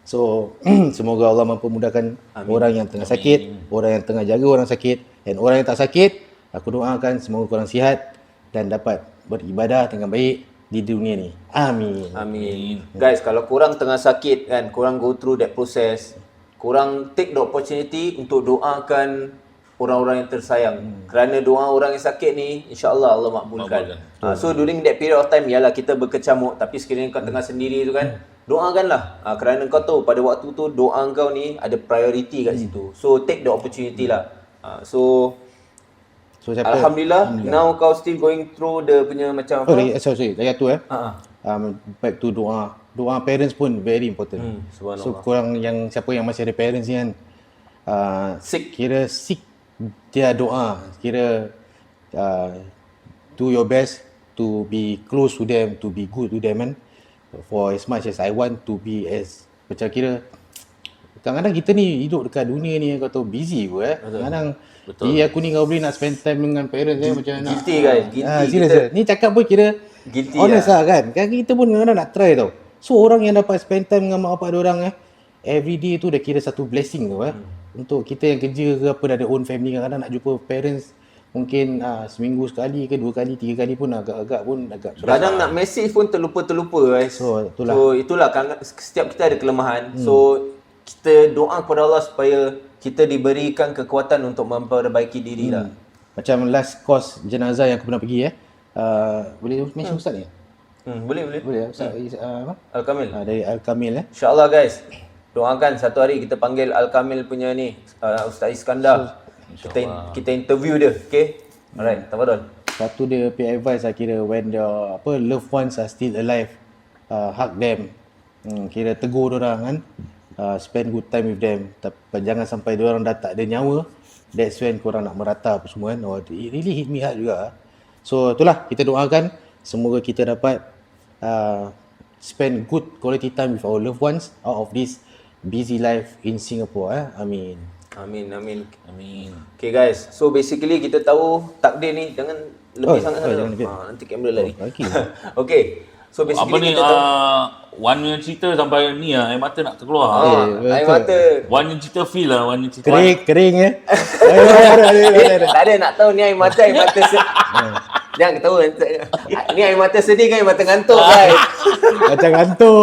So semoga Allah mempermudahkan orang yang tengah sakit, orang yang tengah jaga orang sakit, dan orang yang tak sakit, aku doakan semoga korang sihat dan dapat beribadah dengan baik di dunia ni. Amin. Amin. Guys, kalau korang tengah sakit kan, korang go through that process, korang take the opportunity untuk doakan orang-orang yang tersayang. Kerana doa orang yang sakit ni, insya-Allah Allah makbulkan. So during that period of time, yalah kita berkecamuk, tapi sekiranya kau tengah sendiri tu kan, doakanlah. Kerana kau tahu pada waktu tu doa kau ni ada priority kat situ. So take the opportunity lah. So Alhamdulillah, now kau still going through the punya macam apa? Sorry. Lagi tu back to doa. Doa parents pun very important. So korang yang siapa yang masih ada parents ni kan, kira seek dia doa. Kira do your best to be close to them, to be good to them kan. For as much as I want to be as, macam kira kadang-kadang kita ni hidup dekat dunia ni kau tahu busy pun kadang aku ni kau boleh nak spend time dengan parents macam nak guilty guys, guilty. Serius ni cakap pun kira guilty honest lah kan. Kita pun kadang-kadang nak try tau. So orang yang dapat spend time dengan mak bapak diorang every day tu dah kira satu blessing tu Untuk kita yang kerja ke apa, dah ada own family, kadang-kadang nak jumpa parents mungkin seminggu sekali ke 2 kali 3 kali pun agak-agak berat. Kadang nak message pun terlupa guys. So itulah setiap kita ada kelemahan. So kita doa kepada Allah supaya kita diberikan kekuatan untuk memperbaiki diri lah. Macam last course jenazah yang aku pernah pergi boleh mention ustaz ni? Boleh. Ustaz Al-Kamil. Dari Al-Kamil InsyaAllah guys, doakan satu hari kita panggil Al-Kamil punya ni Ustaz Iskandar. Kita interview dia, okay? Alright, tafadhol. Satu dia pay advice kira when the loved ones are still alive, hug them. Kira tegur orang kan. Spend good time with them. Tapi jangan sampai diorang dah tak ada nyawa. That's when korang nak merata apa semua kan. It really hit me hard juga. So itulah, kita doakan semoga kita dapat spend good quality time with our loved ones out of this busy life in Singapore. Amin. Okay guys, so basically kita tahu takdir ni jangan lebih sangat nanti kamera lari. Okay. So basically apa ni Wan punya cerita sampai ni air mata nak terkeluar. Air mata. Wan yang cerita feel lah, Wan yang cerita. Kering Tak ada nak tahu ni air mata jangan ketawa. Ni air mata sedih kan, air mata ngantuk guys. Macam ngantuk.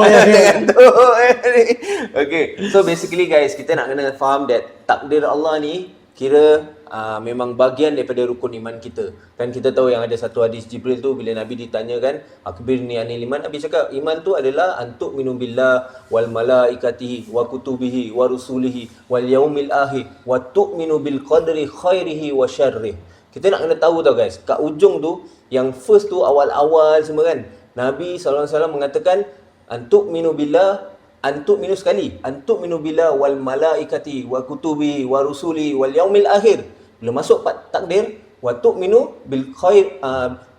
Okay, so basically guys, kita nak kena faham that takdir Allah ni kira memang bahagian daripada rukun iman kita. Dan kita tahu yang ada satu hadis Jibril tu bila Nabi ditanyakan, akbirni anil iman, Nabi cakap iman tu adalah antuk minum billah wal malaikatihi wa kutubihi wa rusulihi wal yaumil akhir wa tu'minu bil qadri khairihi wa syarrih. Kita nak kena tahu tau guys, kat ujung tu yang first tu awal-awal semua kan, Nabi SAW mengatakan antuk minu billah, antuk minu sekali, antuk minu billah wal malaikati wa kutubi wa rusuli wal yaumil akhir. Bila masuk takdir, wa tu'minu bil khair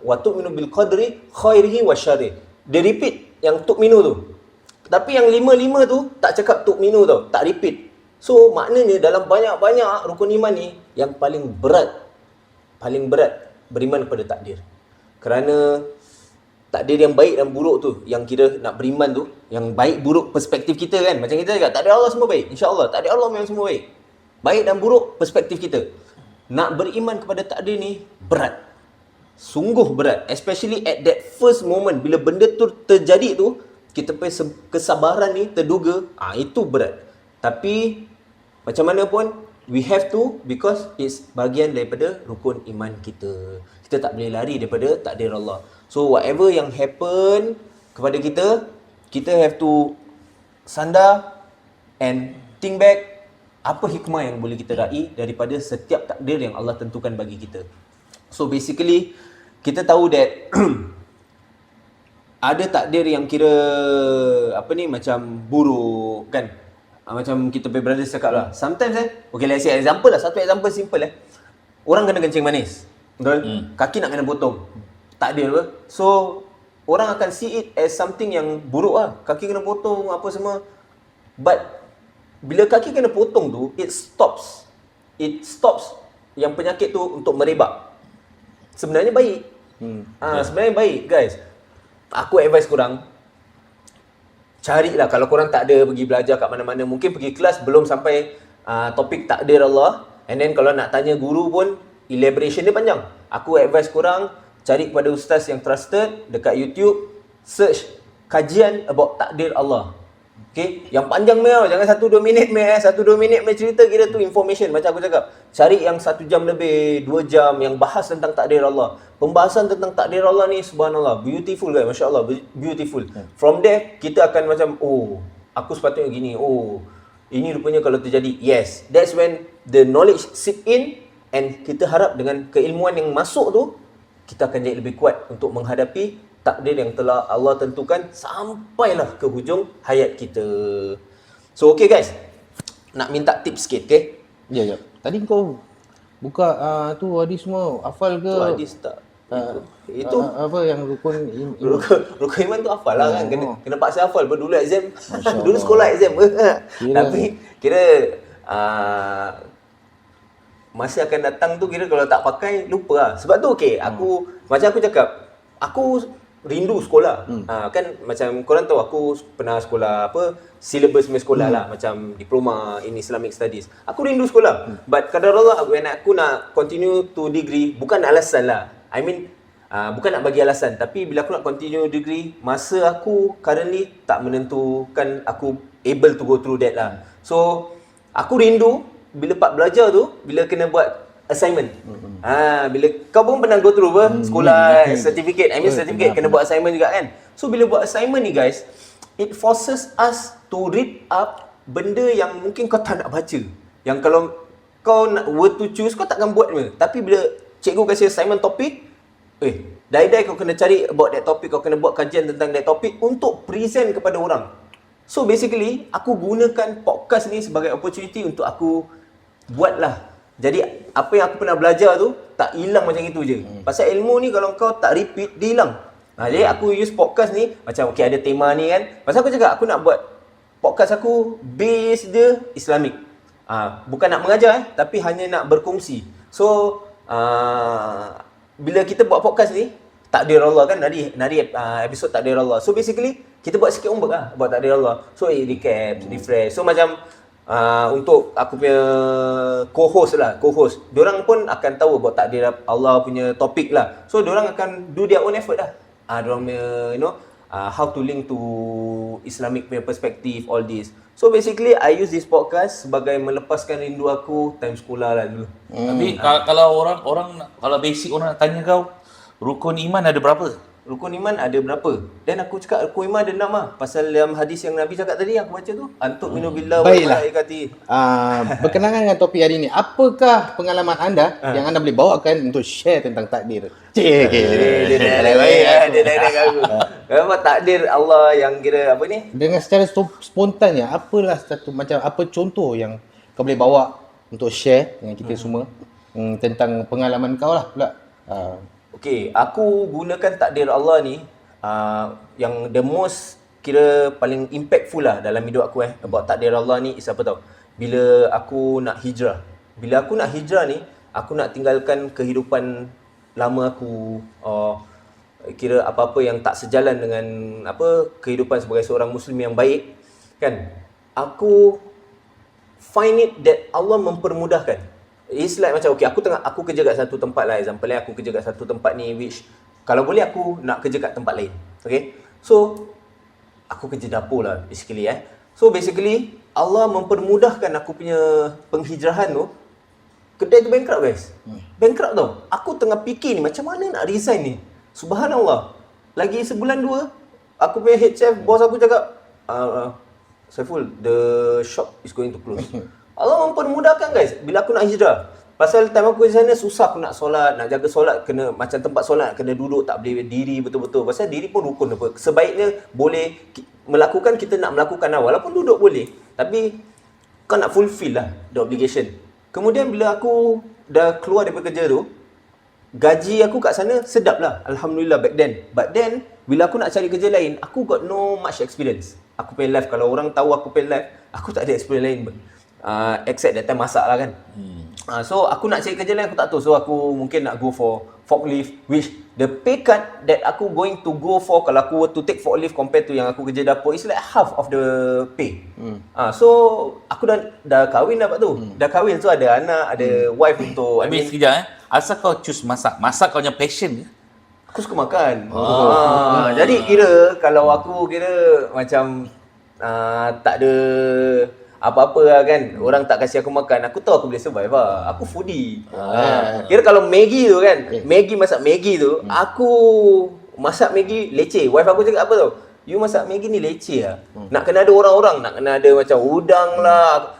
wa tu'minu bil qadri khairihi wa syarrih. Dia repeat yang tu'minu tu. Tapi yang 5 tu tak cakap tu'minu tau, tak repeat. So maknanya dalam banyak-banyak rukun iman ni yang paling berat beriman kepada takdir. Kerana takdir yang baik dan buruk tu, yang kira nak beriman tu, yang baik buruk perspektif kita kan. Macam kita cakap, takdir Allah semua baik. InsyaAllah, takdir Allah memang semua baik. Baik dan buruk perspektif kita. Nak beriman kepada takdir ni berat. Sungguh berat. Especially at that first moment, bila benda tu terjadi tu, kita punya kesabaran ni terduga, itu berat. Tapi macam mana pun, we have to, because it's bahagian daripada rukun iman kita. Kita tak boleh lari daripada takdir Allah. So whatever yang happen kepada kita, kita have to sandar and think back apa hikmah yang boleh kita raih daripada setiap takdir yang Allah tentukan bagi kita. So basically, kita tahu that ada takdir yang kira macam buruk kan. Macam kita punya brothers cakap lah. Sometimes okay, let's say example lah. Satu example simple Orang kena kencing manis. Betul? Kaki nak kena potong. Takdir apa? So, orang akan see it as something yang buruk lah. Kaki kena potong, apa semua. But, bila kaki kena potong tu, it stops. It stops yang penyakit tu untuk merebak. Sebenarnya baik. Sebenarnya baik, guys. Aku advise korang, carilah. Kalau korang tak ada pergi belajar kat mana-mana, mungkin pergi kelas belum sampai topik takdir Allah, and then kalau nak tanya guru pun elaboration dia panjang. Aku advise korang cari kepada ustaz yang trusted dekat YouTube, search kajian about takdir Allah. Okay, yang panjang meh, jangan 1-2 minit meh, 1-2 minit meh cerita, kira tu information. Macam aku cakap, cari yang 1 jam lebih, 2 jam yang bahas tentang takdir Allah. Pembahasan tentang takdir Allah ni subhanallah, beautiful guys, masya-Allah, beautiful. From there kita akan macam, oh, aku sepatutnya gini. Oh, ini rupanya kalau terjadi. Yes, that's when the knowledge sink in, and kita harap dengan keilmuan yang masuk tu, kita akan jadi lebih kuat untuk menghadapi takdir yang telah Allah tentukan sampailah ke hujung hayat kita. So okay guys, nak minta tips sikit, okay? Ya. Tadi kau buka tu hadis semua, hafal ke? Tu hadis tak? Itu apa yang rukun rukun iman tu hafal lah kan. Kena paksa hafal. Dulu exam, dulu sekolah exam. Tapi kira masa akan datang tu, kira kalau tak pakai lupa lah. Sebab tu okay, macam aku cakap, aku rindu sekolah. Kan macam korang tahu aku pernah sekolah syllabus sekolah lah, macam diploma in Islamic Studies. Aku rindu sekolah. But qadarullah, when aku nak continue to degree, bukan alasan lah. I mean bukan nak bagi alasan, tapi bila aku nak continue degree, masa aku currently tak menentukan aku able to go through that lah. So aku rindu bila part belajar tu, bila kena buat assignment. Bila kau pun pernah go through sekolah certificate, certificate kena buat assignment juga kan. So bila buat assignment ni guys, it forces us to read up benda yang mungkin kau tak nak baca. Yang kalau kau nak were to choose, kau takkan buat pun. Tapi bila cikgu kasi assignment topik, die-die kau kena cari about that topic, kau kena buat kajian tentang that topic untuk present kepada orang. So basically, aku gunakan podcast ni sebagai opportunity untuk aku buatlah. Jadi apa yang aku pernah belajar tu tak hilang macam itu je. Pasal ilmu ni kalau kau tak repeat, dia hilang. Jadi aku use podcast ni macam okay, ada tema ni kan. Pasal aku cakap aku nak buat podcast aku base dia Islamic. Bukan nak mengajar tapi hanya nak berkongsi. So bila kita buat podcast ni, takdir Allah kan, nari episod takdir Allah. So basically kita buat sikit homework lah buat takdir Allah. So recap, refresh. So macam untuk aku punya co-host, diorang pun akan tahu about takdir Allah punya topik lah. So diorang akan do their own effort lah. Diorang punya how to link to Islamic punya perspective, all this. So basically I use this podcast sebagai melepaskan rindu aku time sekolah lah dulu. Tapi kalau orang kalau basic orang nak tanya kau, rukun iman ada berapa? Rukun iman ada berapa? Dan aku cakap rukun iman ada 6 lah. Pasal dalam hadis yang Nabi cakap tadi aku baca tu, antuk minu billah wa malaikati. Berkenaan dengan topik hari ni, apakah pengalaman anda yang anda boleh bawakan untuk share tentang takdir? Dia dah aku. Apa takdir Allah yang kira apa ni? Dengan secara spontannya, apalah satu macam apa contoh yang kau boleh bawa untuk share dengan kita semua tentang pengalaman kau lah pula. Okay, aku gunakan takdir Allah ni yang the most kira paling impactful lah dalam hidup aku about takdir Allah ni is apa tau? Bila aku nak hijrah. Bila aku nak hijrah ni, aku nak tinggalkan kehidupan lama aku, kira apa-apa yang tak sejalan dengan kehidupan sebagai seorang muslim yang baik kan. Aku find it that Allah mempermudahkan. It's like macam okay, aku kerja kat satu tempat lah, example aku kerja kat satu tempat ni which kalau boleh aku nak kerja kat tempat lain. Okay, so aku kerja dapur lah basically So basically Allah mempermudahkan aku punya penghijrahan tu. Kedai tu bankrupt guys. Bankrupt tau. Aku tengah fikir ni macam mana nak resign ni. Subhanallah. Lagi sebulan 2 aku punya head chef, bos aku cakap Saiful, the shop is going to close. Allah mempermudahkan guys bila aku nak hijrah. Pasal time aku di sana susah aku nak solat, nak jaga solat kena macam tempat solat kena duduk, tak boleh diri betul-betul. Pasal diri pun rukun apa. Sebaiknya boleh melakukan, kita nak melakukan lah. Walaupun duduk boleh, tapi kau nak fulfill lah the obligation. Kemudian bila aku dah keluar daripada kerja tu, gaji aku kat sana sedap lah, alhamdulillah back then. But then bila aku nak cari kerja lain, aku got no much experience. Aku punya life, kalau orang tahu aku punya life, aku tak ada experience lain pun. Except that time masak lah kan. So aku nak cari kerja lain aku tak tahu. So aku mungkin nak go for forklift, which the pay cut that aku going to go for kalau aku were to take forklift compared to yang aku kerja dapur is like half of the pay. So aku dah kahwin dapat tu. Dah kahwin, so ada anak, ada wife untuk Habis sekejap asal kau choose masak? Masak kau punya passion ke? aku suka makan. Jadi kira kalau aku kira macam tak ada apa-apa lah kan, orang tak kasi aku makan, aku tahu aku boleh survive lah. Aku foodie. Kira kalau Maggi tu kan, masak Maggi tu, aku masak Maggi leceh. Wife aku cakap apa tau? You masak Maggi ni leceh lah. Nak kena ada orang-orang, nak kena ada macam udang lah.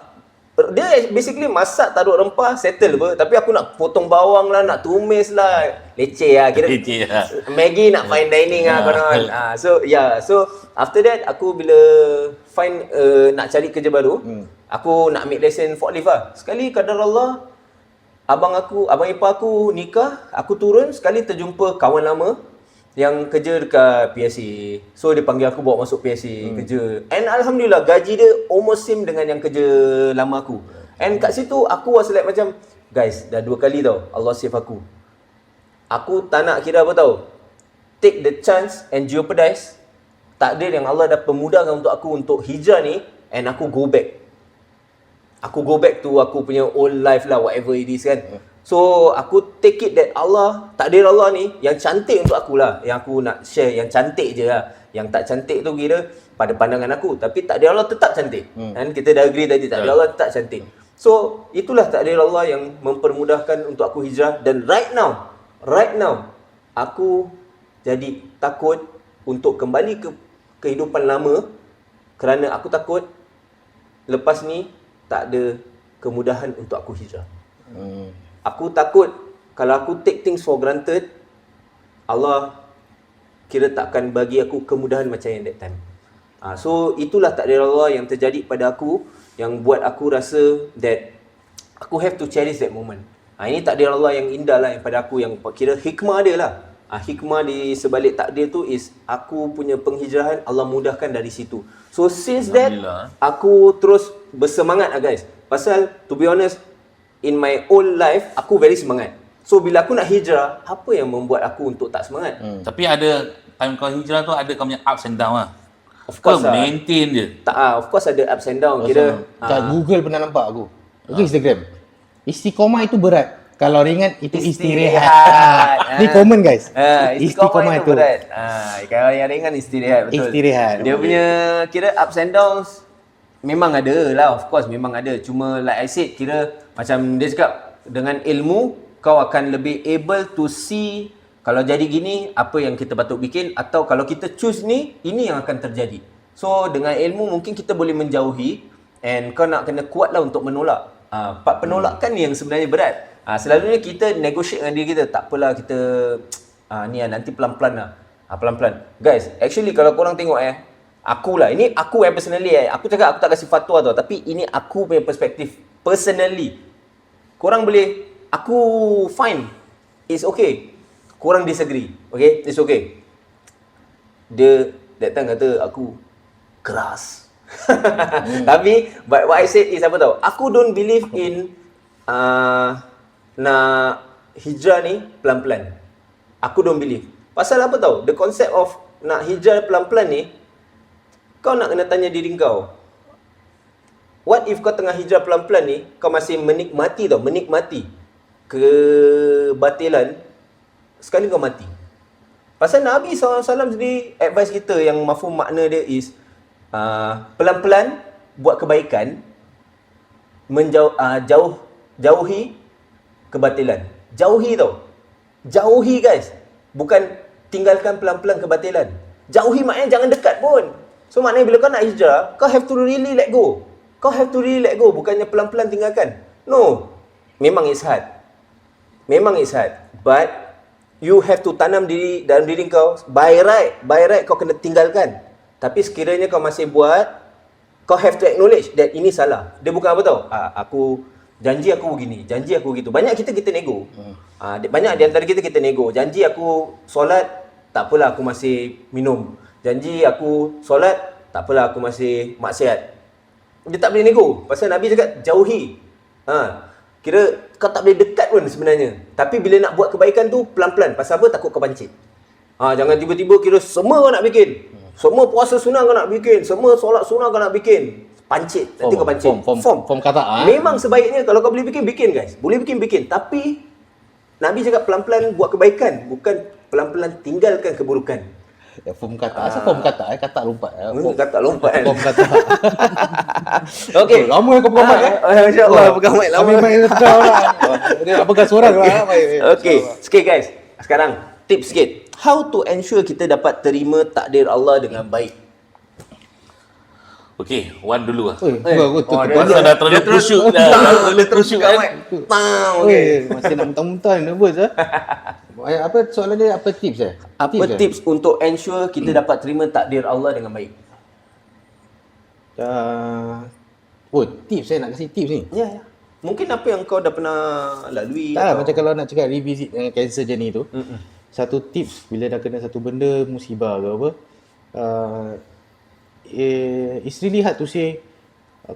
Dia basically masak taruh rempah settle apa, tapi aku nak potong bawang lah, nak tumis lah, leceh lah kira. Leceh lah. Maggi nak fine dining lah konon. So after that aku bila nak cari kerja baru, aku nak ambil lesen forklift lah. Sekali kadar Allah, abang ipar aku nikah, aku turun sekali terjumpa kawan lama yang kerja dekat PSA. So dia panggil aku bawa masuk PSA kerja. And alhamdulillah gaji dia almost same dengan yang kerja lama aku. And kat situ aku was like macam, guys, dah 2 kali tau Allah save aku. Aku tak nak kira apa tau, take the chance and jeopardize takdir yang Allah dah permudahkan untuk aku untuk hijrah ni, and aku go back. Aku go back to aku punya old life lah, whatever it is kan. So aku take it that Allah, takdir Allah ni yang cantik untuk aku lah. Yang aku nak share yang cantik je lah. Yang tak cantik tu kira pada pandangan aku, tapi takdir Allah tetap cantik. Kan kita dah agree tadi, takdir Allah tetap cantik. So itulah takdir Allah yang mempermudahkan untuk aku hijrah. Dan right now aku jadi takut untuk kembali ke kehidupan lama, kerana aku takut lepas ni tak ada kemudahan untuk aku hijrah. Aku takut kalau aku take things for granted, Allah kira takkan bagi aku kemudahan macam yang that time. So itulah takdir Allah yang terjadi pada aku, yang buat aku rasa that aku have to cherish that moment. Ini takdir Allah yang indah lah yang pada aku, yang kira hikmah dia lah. Hikmah di sebalik takdir tu is aku punya penghijrahan Allah mudahkan dari situ. So since that aku terus bersemangat lah guys. Pasal to be honest, in my old life aku very semangat. So bila aku nak hijrah, apa yang membuat aku untuk tak semangat? Tapi ada time kau hijrah tu ada kau punya ups and down lah. Of course kau maintain je. Tak of course ada ups and down. Kira kat Google pernah nampak aku. Instagram. Istiqomah itu berat. Kalau ringan itu istirahat. Ni common guys. Istiqomah itu berat. Kalau yang ringan istirahat, betul. Istirahat. Dia punya kira ups and downs memang ada lah, of course memang ada. Cuma like I said, kira macam dia cakap, dengan ilmu kau akan lebih able to see kalau jadi gini apa yang kita patut bikin, atau kalau kita choose ni, ini yang akan terjadi. So dengan ilmu mungkin kita boleh menjauhi, and kau nak kena kuat lah untuk menolak. Part penolakan ni yang sebenarnya berat. Selalunya kita negotiate dengan diri kita, tak apalah kita ni lah, nanti pelan-pelan lah. Pelan-pelan. Guys, actually kalau korang tengok akulah, ini aku personally aku cakap aku tak kasi fatwa tau, tapi ini aku punya perspektif personally. Korang boleh, aku fine, it's okay. Korang disagree, okay, it's okay. Dia that time kata aku keras. Tapi but what I said is apa tau, aku don't believe in nak hijrah ni pelan-pelan. Aku don't believe. Pasal apa tau, the concept of nak hijrah pelan-pelan ni, kau nak kena tanya diri kau, what if kau tengah hijrah pelan-pelan ni, kau masih menikmati kebatilan, sekali kau mati. Pasal Nabi SAW sendiri advice kita yang mafhum makna dia is pelan-pelan buat kebaikan, jauhi kebatilan. Jauhi guys, bukan tinggalkan pelan-pelan kebatilan. Jauhi maknanya jangan dekat pun. So maknanya bila kau nak hijrah, kau have to really let go. Bukannya pelan-pelan tinggalkan. No, memang it's hard, but you have to tanam dalam diri kau, by right kau kena tinggalkan. Tapi sekiranya kau masih buat, kau have to acknowledge that ini salah. Dia bukan apa tau, aku janji aku begini, janji aku begitu. Banyak kita nego. Banyak di antara kita nego. Janji aku solat, tak apalah aku masih minum. Janji aku solat, tak apalah aku masih maksiat. Dia tak boleh nego. Pasal Nabi cakap jauhi. Kira kau tak boleh dekat pun sebenarnya. Tapi bila nak buat kebaikan tu pelan-pelan. Pasal apa? Takut kau pancit. Jangan tiba-tiba kira semua kau nak bikin. Semua puasa sunnah kau nak bikin. Semua solat sunnah kau nak bikin. Pancit. Nanti kau pancit. Form kata. Memang sebaiknya kalau kau boleh bikin guys. Boleh bikin. Tapi Nabi cakap pelan-pelan buat kebaikan. Bukan pelan-pelan tinggalkan keburukan. Form kata. Asal form kata? Kata lompat. Kata lompat kan. Form kata. Okey. Lama kau pegang mic Masya-Allah pegang mic lama. Ambil mic pegang orang. Dia pegang seorang lah. Okey. Sikit guys. Sekarang tips sikit. How to ensure kita dapat terima takdir Allah dengan baik? Okey, Wan dulu lah. Pasal dah terlalu krusyuk dah. Terlalu krusyuk kan. Okey. Masih nak muntah-muntah, nervous ah. Apa soalan dia, apa tips eh? Apa tips untuk ensure kita dapat terima takdir Allah dengan baik? Tips saya nak kasih tips ni. Ya. Mungkin apa yang kau dah pernah lalui. Tak lah, macam kalau nak cakap revisit dengan cancer journey tu. Satu tips bila dah kena satu benda musibah ke apa, it's really hard to say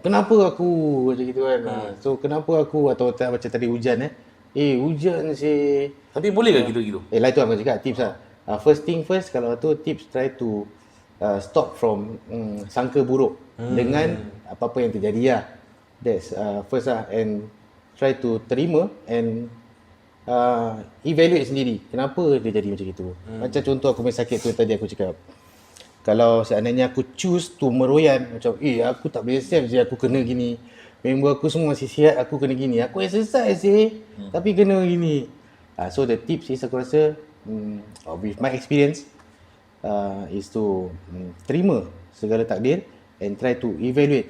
kenapa aku macam gitu kan. So kenapa aku, atau tak macam tadi hujan hujan si. Tapi boleh ke gitu-gitu? Lah itu aku cakap tips lah. First thing first, kalau tu tips try to stop from sangka buruk dengan apa-apa yang terjadi lah. That's first lah, and try to terima and evaluate sendiri kenapa dia jadi macam itu. Macam contoh aku main sakit tu tadi aku cakap, kalau seandainya aku choose to meroyan macam aku tak boleh save je, aku kena gini, member aku semua masih sihat, aku kena gini, aku exercise tapi kena gini. So the tips is aku rasa with my experience is to terima segala takdir and try to evaluate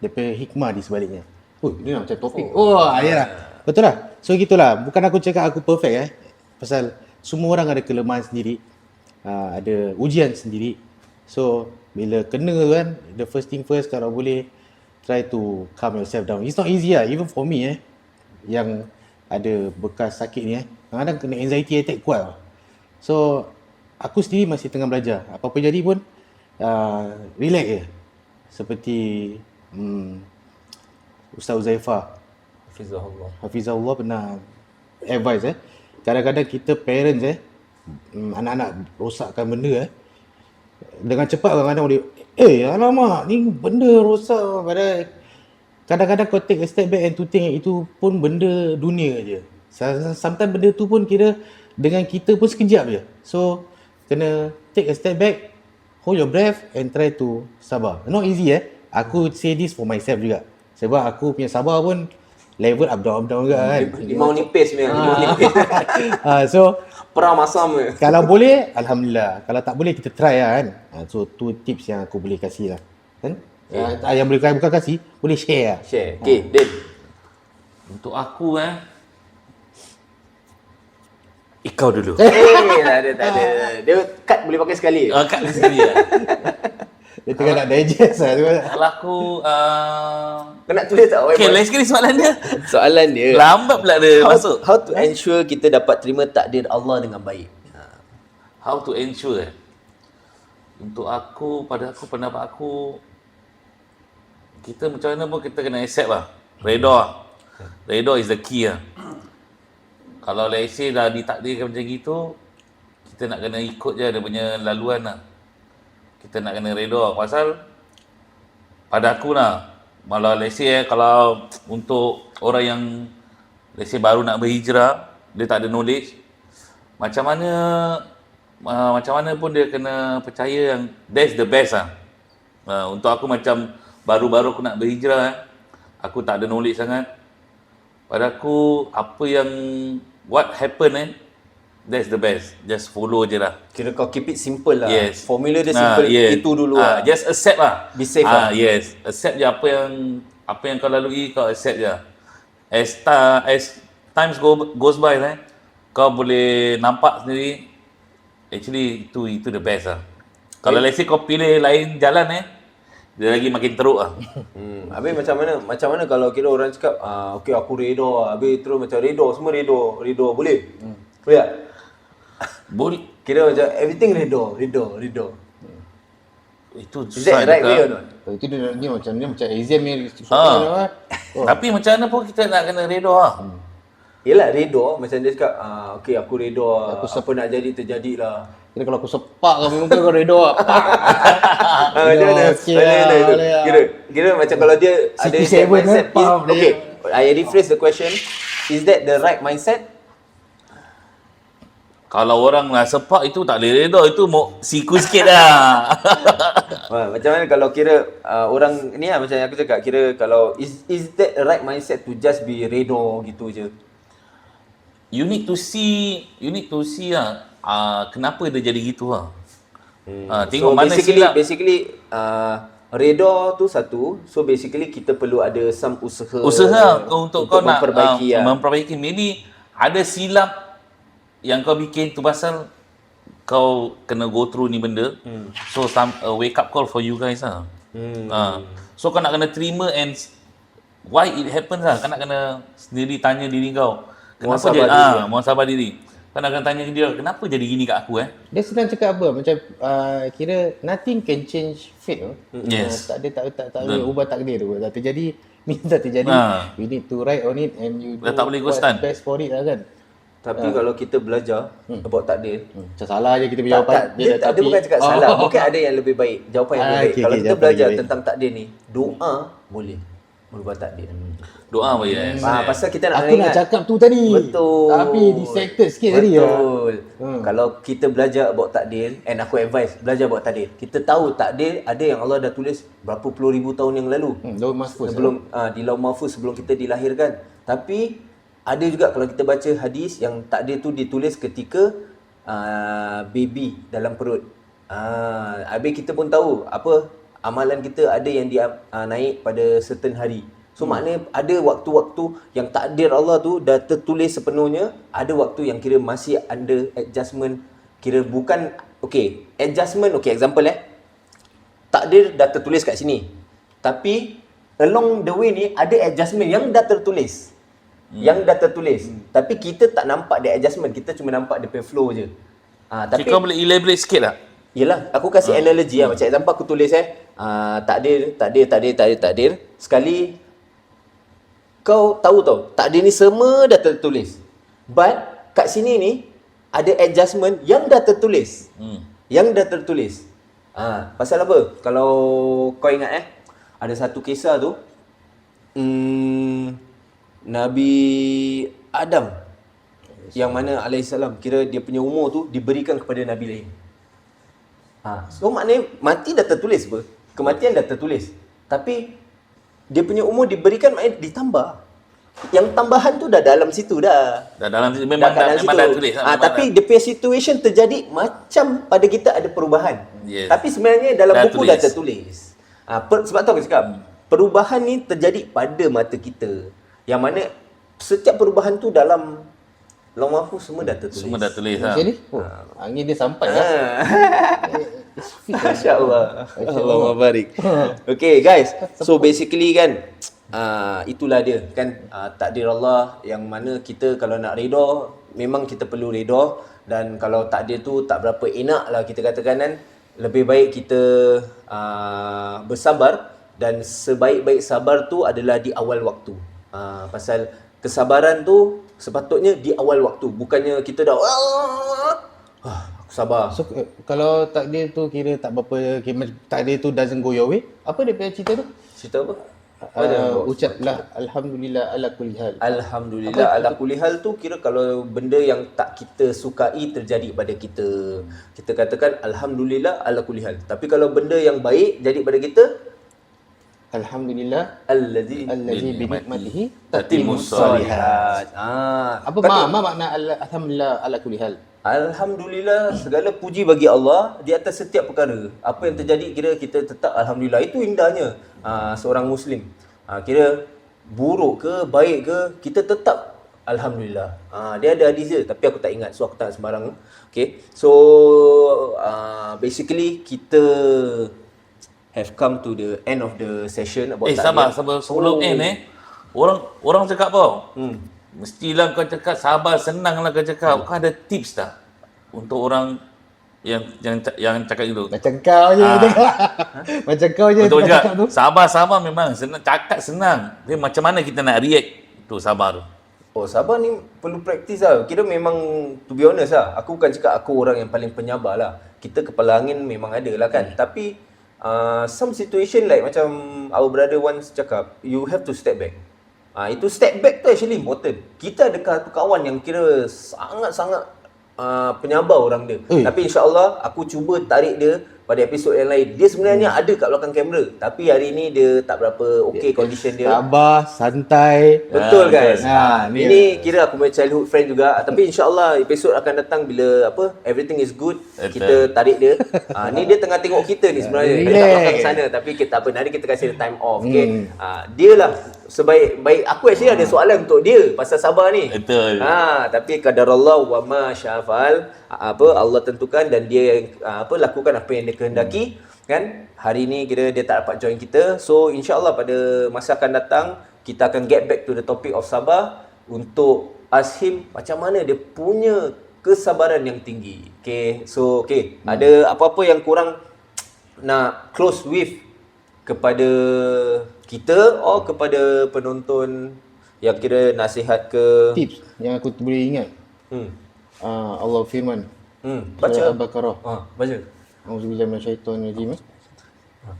daripada hikmah di sebaliknya. Ini macam topik. Ayalah. Betul lah. So gitulah. Bukan aku cakap aku perfect pasal semua orang ada kelemahan sendiri. Ada ujian sendiri. So bila kena kan, the first thing first, kalau boleh try to calm yourself down. It's not easy lah. Even for me yang ada bekas sakit ni kadang-kadang kena anxiety attack kuat. So aku sendiri masih tengah belajar. Apa-apa jadi pun relax je. Seperti Ustaz Uzaifah Hafizahullah pernah advise kadang-kadang kita parents anak-anak rosakkan benda dengan cepat, kadang-kadang boleh alamak ni benda rosak, padahal kadang-kadang kau take a step back and to think itu pun benda dunia je. Sometimes benda tu pun kira dengan kita pun sekejap je. So kena take a step back, hold your breath and try to sabar. Not easy Aku say this for myself juga. Sebab aku punya sabar pun level up down juga kan. Limau nipis memang. So perang masam kalau boleh alhamdulillah, kalau tak boleh kita try lah kan. So tu tips yang aku boleh kasih lah kan. Yang boleh bukan kasih, boleh share lah. Share. Okay, Din. Untuk aku Ikau dulu. Tak ada. Dia cut boleh pakai sekali. Kat sekali lah. Dia tengah nak digest lah. Kalau aku Kau nak tulis tak? okay, lain sekali soalan dia. Soalan dia. Lambat pula dia masuk. How to ensure kita dapat terima takdir Allah dengan baik? How to ensure Untuk aku, pendapat aku, kita macam mana pun kita kena accept lah. Redha is the key lah. Kalau let's say dah ditakdirkan macam gitu, kita nak kena ikut je dia punya laluan lah. Kita nak kena redha. Pasal pada aku lah, malah let's say kalau untuk orang yang let's say baru nak berhijrah, dia tak ada knowledge, macam mana pun dia kena percaya yang that's the best lah. Untuk aku macam baru-baru aku nak berhijrah, aku tak ada knowledge sangat. Pada aku, apa yang what happen that's the best. Just follow je lah. Kira kau keep it simple lah. Yes. Formula dia simple. Itu dulu lah. Just accept lah. Be safe lah. Yes. Accept je apa yang kau lalui, kau accept je. As times goes by kau boleh nampak sendiri actually itu the best lah. Kalau let's say kau pilih lain jalan dia lagi makin teruk lah. Habis macam mana kalau kira orang cakap okey aku redha, habis terus macam redha semua redha boleh? Boleh tak? Boleh. Kira macam everything redha. Itu Is that right way or not? Itu dia macam exam ni soalan Tapi macam mana pun kita nak kena redha lah. Yelah redha, macam dia cakap, okey aku redha, apa nak jadi terjadilah. Kira kalau aku sepak kau muka kau redha lah. Macam mana? Okey Macam mana tu? lah. Kira macam kalau dia ada CP7 that mindset, faham dia. okay, I rephrase the question. Is that the right mindset? Kalau orang nak sepak itu tak boleh redha, itu mau siku sikit dah. Macam mana kalau kira orang ni lah, macam yang aku cakap, kira kalau is that the right mindset to just be redha gitu je? You need to see lah kenapa dia jadi gitu lah. Tengok So mana silap. basically redha tu satu. So basically kita perlu ada some Usaha kau untuk kau nak memperbaiki memperbaiki. Maybe ada silap yang kau bikin tu pasal kau kena go through ni benda. So some wake up call for you guys lah. So kau nak kena terima and why it happens lah. Kau nak kena sendiri tanya diri kau. Kenapa dia muhasabah diri. Kau nak kena tanya dia, kenapa jadi gini kat aku Dia sedang cakap apa? Macam kira nothing can change fate. Yes. Tak boleh ubah takdir tu. Dah terjadi, ni dah terjadi. We need to write on it and you do Dah tak boleh what's ghostan. best for it lah kan. Tapi kalau kita belajar about takdir, Macam salah je kita punya jawapan. dia bukan cakap salah. Mungkin ada yang lebih baik, jawapan yang lebih baik. Okay, Kalau kita jawapan belajar lebih baik. tentang takdir ni, doa boleh merubah takdir. Doa apa yes. Pasal kita nak Aku nak cakap tu tadi. Betul. Tapi distracted sikit tadi. Betul. Kalau kita belajar about takdir, and aku advise belajar about takdir. Kita tahu takdir ada yang Allah dah tulis berapa puluh ribu tahun yang lalu. Lauh mahfuz. Sebelum di Lauh Mahfuz sebelum kita dilahirkan. Tapi ada juga kalau kita baca hadis yang takdir tu ditulis ketika baby dalam perut. Habis kita pun tahu apa amalan kita ada yang dia naik pada certain hari. So maknanya ada waktu-waktu yang takdir Allah tu dah tertulis sepenuhnya, ada waktu yang kira masih under adjustment, kira bukan adjustment, example takdir dah tertulis kat sini. Tapi along the way ni ada adjustment yang dah tertulis. Yang dah tertulis. Tapi kita tak nampak dia adjustment, kita cuma nampak dia punya flow je. Tapi Kau boleh elaborate sikit tak? yelah, aku kasih analogy lah. Macam example aku tulis takdir. Sekali kau tahu tau, takdir ni semua dah tertulis. But kat sini ni ada adjustment yang dah tertulis. Yang dah tertulis. Pasal apa? Kalau kau ingat ada satu kisah tu, Nabi Adam yang mana alaihissalam, kira dia punya umur tu diberikan kepada Nabi lain. So maknanya mati dah tertulis apa? Kematian dah tertulis. Tapi dia punya umur diberikan maknanya ditambah. Yang tambahan tu dah dalam situ dah. Memang dah tulis. Tapi dia punya situation terjadi macam pada kita ada perubahan. Yes. Tapi sebenarnya dalam Dah buku tulis. dah tertulis. Sebab tu aku cakap, perubahan ni terjadi pada mata kita. Yang mana setiap perubahan tu dalam Lauh Mahfuz semua dah tertulis. Semua dah tulis lah. Jadi, angin dia sampai lah. Masya-Allah. Allahumma barik. Okay guys, so basically kan itulah dia kan, takdir Allah yang mana kita kalau nak redha memang kita perlu redha, dan kalau takdir tu tak berapa enak lah kita katakan kan, lebih baik kita bersabar, dan sebaik-baik sabar tu adalah di awal waktu. Pasal kesabaran tu sepatutnya di awal waktu, bukannya kita dah aku sabar. So, kalau takdir tu kira tak berapa, takdir tu doesn't go your way, apa dia punya cerita tu? Cerita apa? Ucaplah Alhamdulillah ala kulli hal. Alhamdulillah ala kulli hal tu kira kalau benda yang tak kita sukai terjadi pada kita, kita katakan Alhamdulillah ala kulli hal. Tapi kalau benda yang baik jadi pada kita, Alhamdulillah allazi bi nikmatihi tatimmus shalihat. Apa makna alhamdulillah ala kulli hal? Alhamdulillah, segala puji bagi Allah di atas setiap perkara. Apa yang terjadi kira kita tetap alhamdulillah. Itu indahnya seorang muslim. Kira buruk ke baik ke, kita tetap alhamdulillah. Dia ada hadis dia tapi aku tak ingat, so aku tak sembarang. Okay, so basically kita have come to the end of the session about Sabar sebelum end orang cakap apa? Mestilah kau cakap sabar, senanglah kau cakap. Kau ada tips tak untuk orang yang cakap itu. Macam kau je macam kau je Betul juga. cakap tu. Sabar memang senang, cakap senang. Tapi macam mana kita nak react tu sabar tu. Oh, sabar ni perlu praktis lah. Kira memang, to be honest lah, aku bukan cakap aku orang yang paling penyabar lah. Kita kepala angin memang ada lah kan. Tapi some situation like macam our brother once cakap, you have to step back. Itu step back tu actually important. Kita ada satu kawan yang kira sangat-sangat penyabar orang dia. Tapi insyaAllah aku cuba tarik dia pada episod yang lain. Dia sebenarnya ada kat belakang kamera, tapi hari ni dia tak berapa okay condition dia. Sabar, santai. Betul guys. ni Ini kira aku punya childhood friend juga. Tapi insyaAllah episod akan datang bila everything is good, kita tarik dia. Ni dia tengah tengok kita ni sebenarnya. Dia kat belakang sana, tapi kita apa, nanti kita kasih dia time off. Okay? Dia lah sebaik aku actually ada soalan untuk dia pasal sabar ni. Betul. Tapi qadarullah wa ma syafa'al, Allah tentukan dan dia lakukan apa yang dia kehendaki kan. Hari ni kira dia tak dapat join kita, so insyaallah pada masa akan datang kita akan get back to the topic of sabar untuk ask him macam mana dia punya kesabaran yang tinggi. Okay, so ada apa-apa yang kurang nak close with kepada kita atau kepada penonton yang kira nasihat ke tips yang aku boleh ingat. Allah firman. Baca Surah Al-Baqarah. Baca. Auzubillahi minasyaitonirrajim.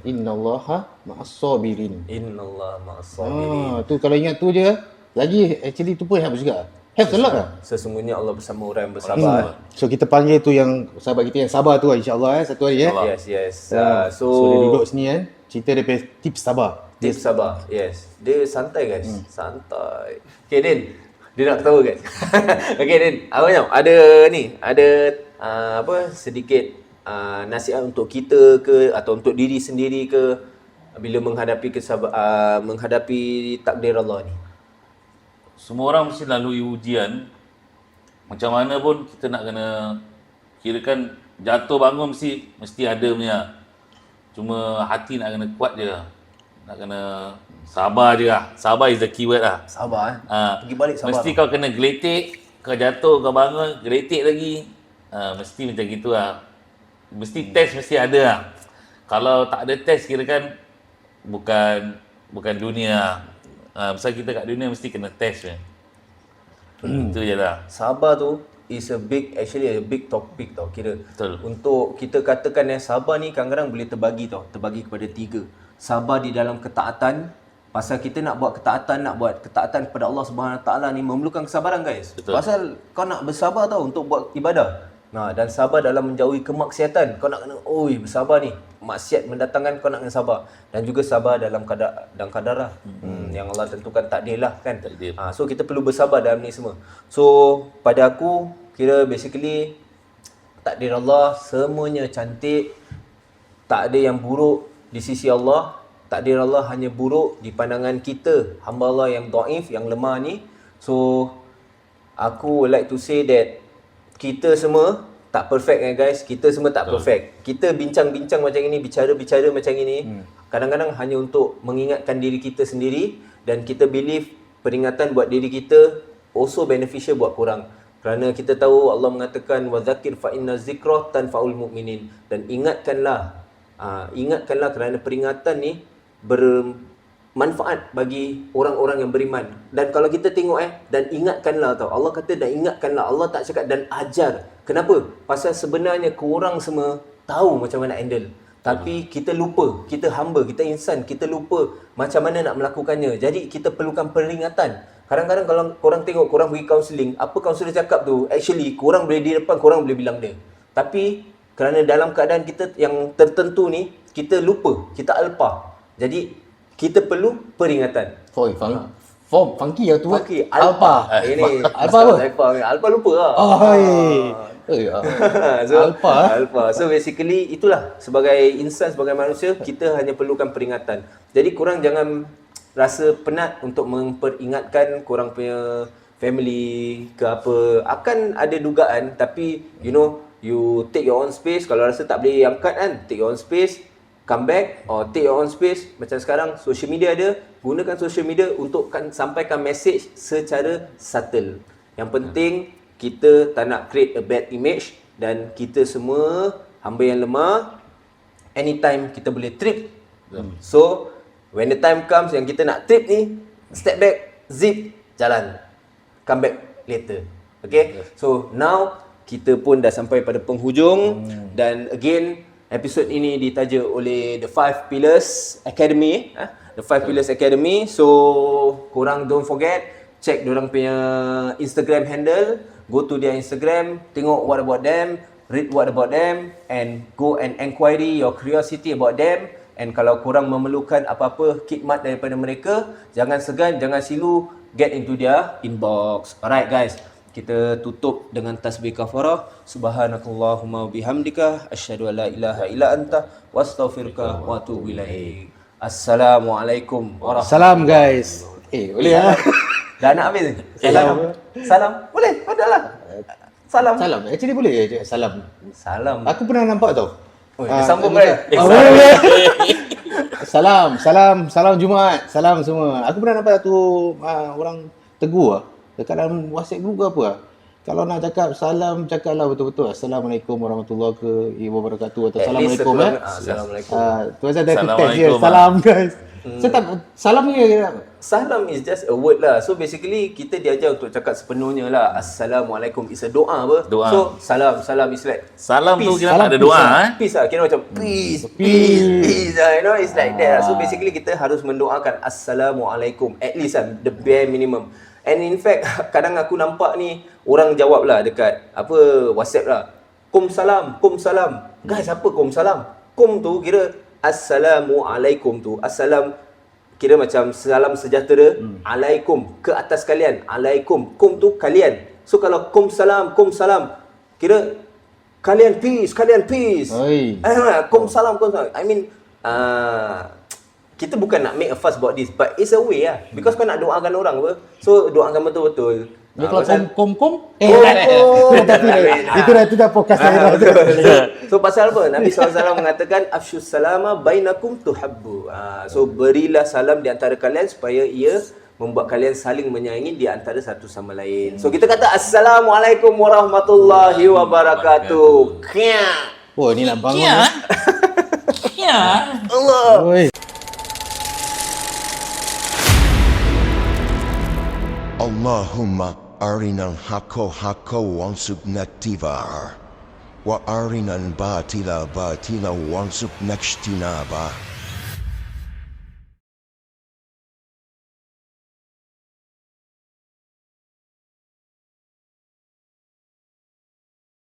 Innallaha ma'as-sabirin. Innallaha ma'as-sabirin. Tu kalau ingat tu je, lagi actually tu pun help juga. Help a lot lah. Sesungguhnya Allah bersama orang yang bersabar. So kita panggil tu yang sahabat kita yang sabar tu insya-Allah satu hari Yes. So dia duduk sini kan, cerita dia punya tips sabar. Tips sabar. Yes. Dia santai guys. Santai. Okay Din, dia nak ketawa guys. Okay Din, ada sedikit nasihat untuk kita ke atau untuk diri sendiri ke bila menghadapi menghadapi takdir Allah ni? Semua orang mesti lalui ujian. Macam mana pun kita nak kena kirakan jatuh bangun mesti ada punya. Cuma hati nak kena kuat je. Nak kena sabar je lah. Sabar is the keyword lah. Sabar pergi balik sabar. Mesti kau kena geletik, kau jatuh, kau bangun, geletik lagi. Mesti macam gitu lah. Mesti test mesti ada lah. Kalau tak ada test kirakan bukan dunia. Pasal kita kat dunia mesti kena test je. Itu je lah. Sabar tu is a big topic tau kira. Betul. Untuk kita katakan sabar ni kadang-kadang boleh terbagi kepada 3. Sabar di dalam ketaatan. Pasal kita nak buat ketaatan kepada Allah Subhanahu Wa Taala ni memerlukan kesabaran guys. Betul. Pasal kau nak bersabar tau untuk buat ibadah. Dan sabar dalam menjauhi kemaksiatan. Kau nak kena bersabar ni. Maksiat mendatangkan kau nak kena sabar. Dan juga sabar dalam kadarah. Yang Allah tentukan takdir lah kan. Takdir. So kita perlu bersabar dalam ni semua. So pada aku kira basically takdir Allah semuanya cantik. Tak ada yang buruk di sisi Allah. Takdir Allah hanya buruk di pandangan kita, hamba Allah yang dhaif, yang lemah ni. So aku would like to say that kita semua tak perfect guys. Kita semua tak perfect. Kita bincang-bincang macam ini, bicara-bicara macam ini, kadang-kadang hanya untuk mengingatkan diri kita sendiri. Dan kita believe peringatan buat diri kita also beneficial buat korang. Kerana kita tahu Allah mengatakan wadzakir fa inna zikra tanfa'ul mu'minin. Dan ingatkanlah kerana peringatan ni bermanfaat bagi orang-orang yang beriman. Dan kalau kita tengok dan ingatkanlah tau. Allah kata dan ingatkanlah. Allah tak cakap dan ajar. Kenapa? Pasal sebenarnya korang semua tahu macam mana handle. Tapi kita lupa, kita hamba, kita insan, kita lupa macam mana nak melakukannya. Jadi kita perlukan peringatan. Kadang-kadang kalau korang tengok, korang pergi counselling, apa kaunselor cakap tu, actually korang boleh di depan, korang boleh bilang dia. Tapi kerana dalam keadaan kita yang tertentu ni, kita lupa, kita alpa. Jadi kita perlu peringatan. Funky lah tu. Funky, alpa. Ini Alpa apa? Alpa lupa lah. Alpa. So basically itulah, sebagai insan, sebagai manusia, kita hanya perlukan peringatan. Jadi korang jangan rasa penat untuk memperingatkan korang punya family ke apa. Akan ada dugaan, tapi you take your own space. Kalau rasa tak boleh angkat kan, take your own space, come back or take your own space. Macam sekarang social media ada, gunakan social media untuk sampaikan message secara subtle. Yang penting kita tak nak create a bad image dan kita semua hamba yang lemah, anytime kita boleh trip. So when the time comes yang kita nak trip ni, step back, zip, jalan, come back later. Okay, so now kita pun dah sampai pada penghujung dan again episod ini ditaja oleh The 5 Pillars Academy, The 5 Pillars Academy. So korang don't forget check diorang punya Instagram handle, go to their Instagram, tengok what about them, read what about them, and go and inquiry your curiosity about them. And kalau korang memerlukan apa-apa khidmat daripada mereka, jangan segan, jangan silu, get into their inbox. Alright guys, kita tutup dengan tasbih kafarah. Subhanakallahumma bihamdika asyhadu an la ilaha illa anta wa astaghfiruka wa atubu ilaik. Assalamualaikum warahmatullahi Salam guys. Boleh lah. Dah nak habis ni? Salam. Boleh? Adalah. Salam. Salam. Actually boleh je salam. Salam. Aku pernah nampak tau. Dia sambung kan? Salam Jumaat. Salam semua. Aku pernah nampak tu orang tegur dekat dalam WhatsApp group ke apa lah. Kalau nak cakap salam, cakaplah betul-betul Assalamualaikum warahmatullahi wabarakatuh atau Assalamualaikum Assalamualaikum. Tu pasal ada teks je. Salam guys. So tak, salam ni apa? Salam is just a word lah. So basically kita diajar untuk cakap sepenuhnya lah. Assalamualaikum is a doa apa? Doa. So salam is like Salam tu peace. kira tak ada doa Peace lah. Kira macam peace lah. You know, it's like that lah. So basically kita harus mendoakan Assalamualaikum. At least lah, the bare minimum. And in fact, kadang aku nampak ni orang jawab lah dekat WhatsApp lah. Kum salam. Guys, apa kum salam? Kum tu kira Assalamualaikum tu. Assalam kira macam salam sejahtera. Alaikum ke atas kalian. Alaikum. Kum tu kalian. So kalau kum salam kira kalian peace. Kum salam. I mean kita bukan nak make a fuss about this, but it's a way lah. Because kau nak doakan orang apa. So doakan betul-betul. Dia kalau kom. Itu dah podcast saya. So pasal apa? Nabi SAW mengatakan afsyus salama bainakum tuhabbu. So berilah salam di antara kalian supaya ia membuat kalian saling menyayangi di antara satu sama lain. So kita kata Assalamualaikum warahmatullahi wabarakatuh. Oh, ni nak bangun. Allah. Oi. Allahumma arinal haqqa wansubna tibar wa arinal batila wansubna ijtinaba.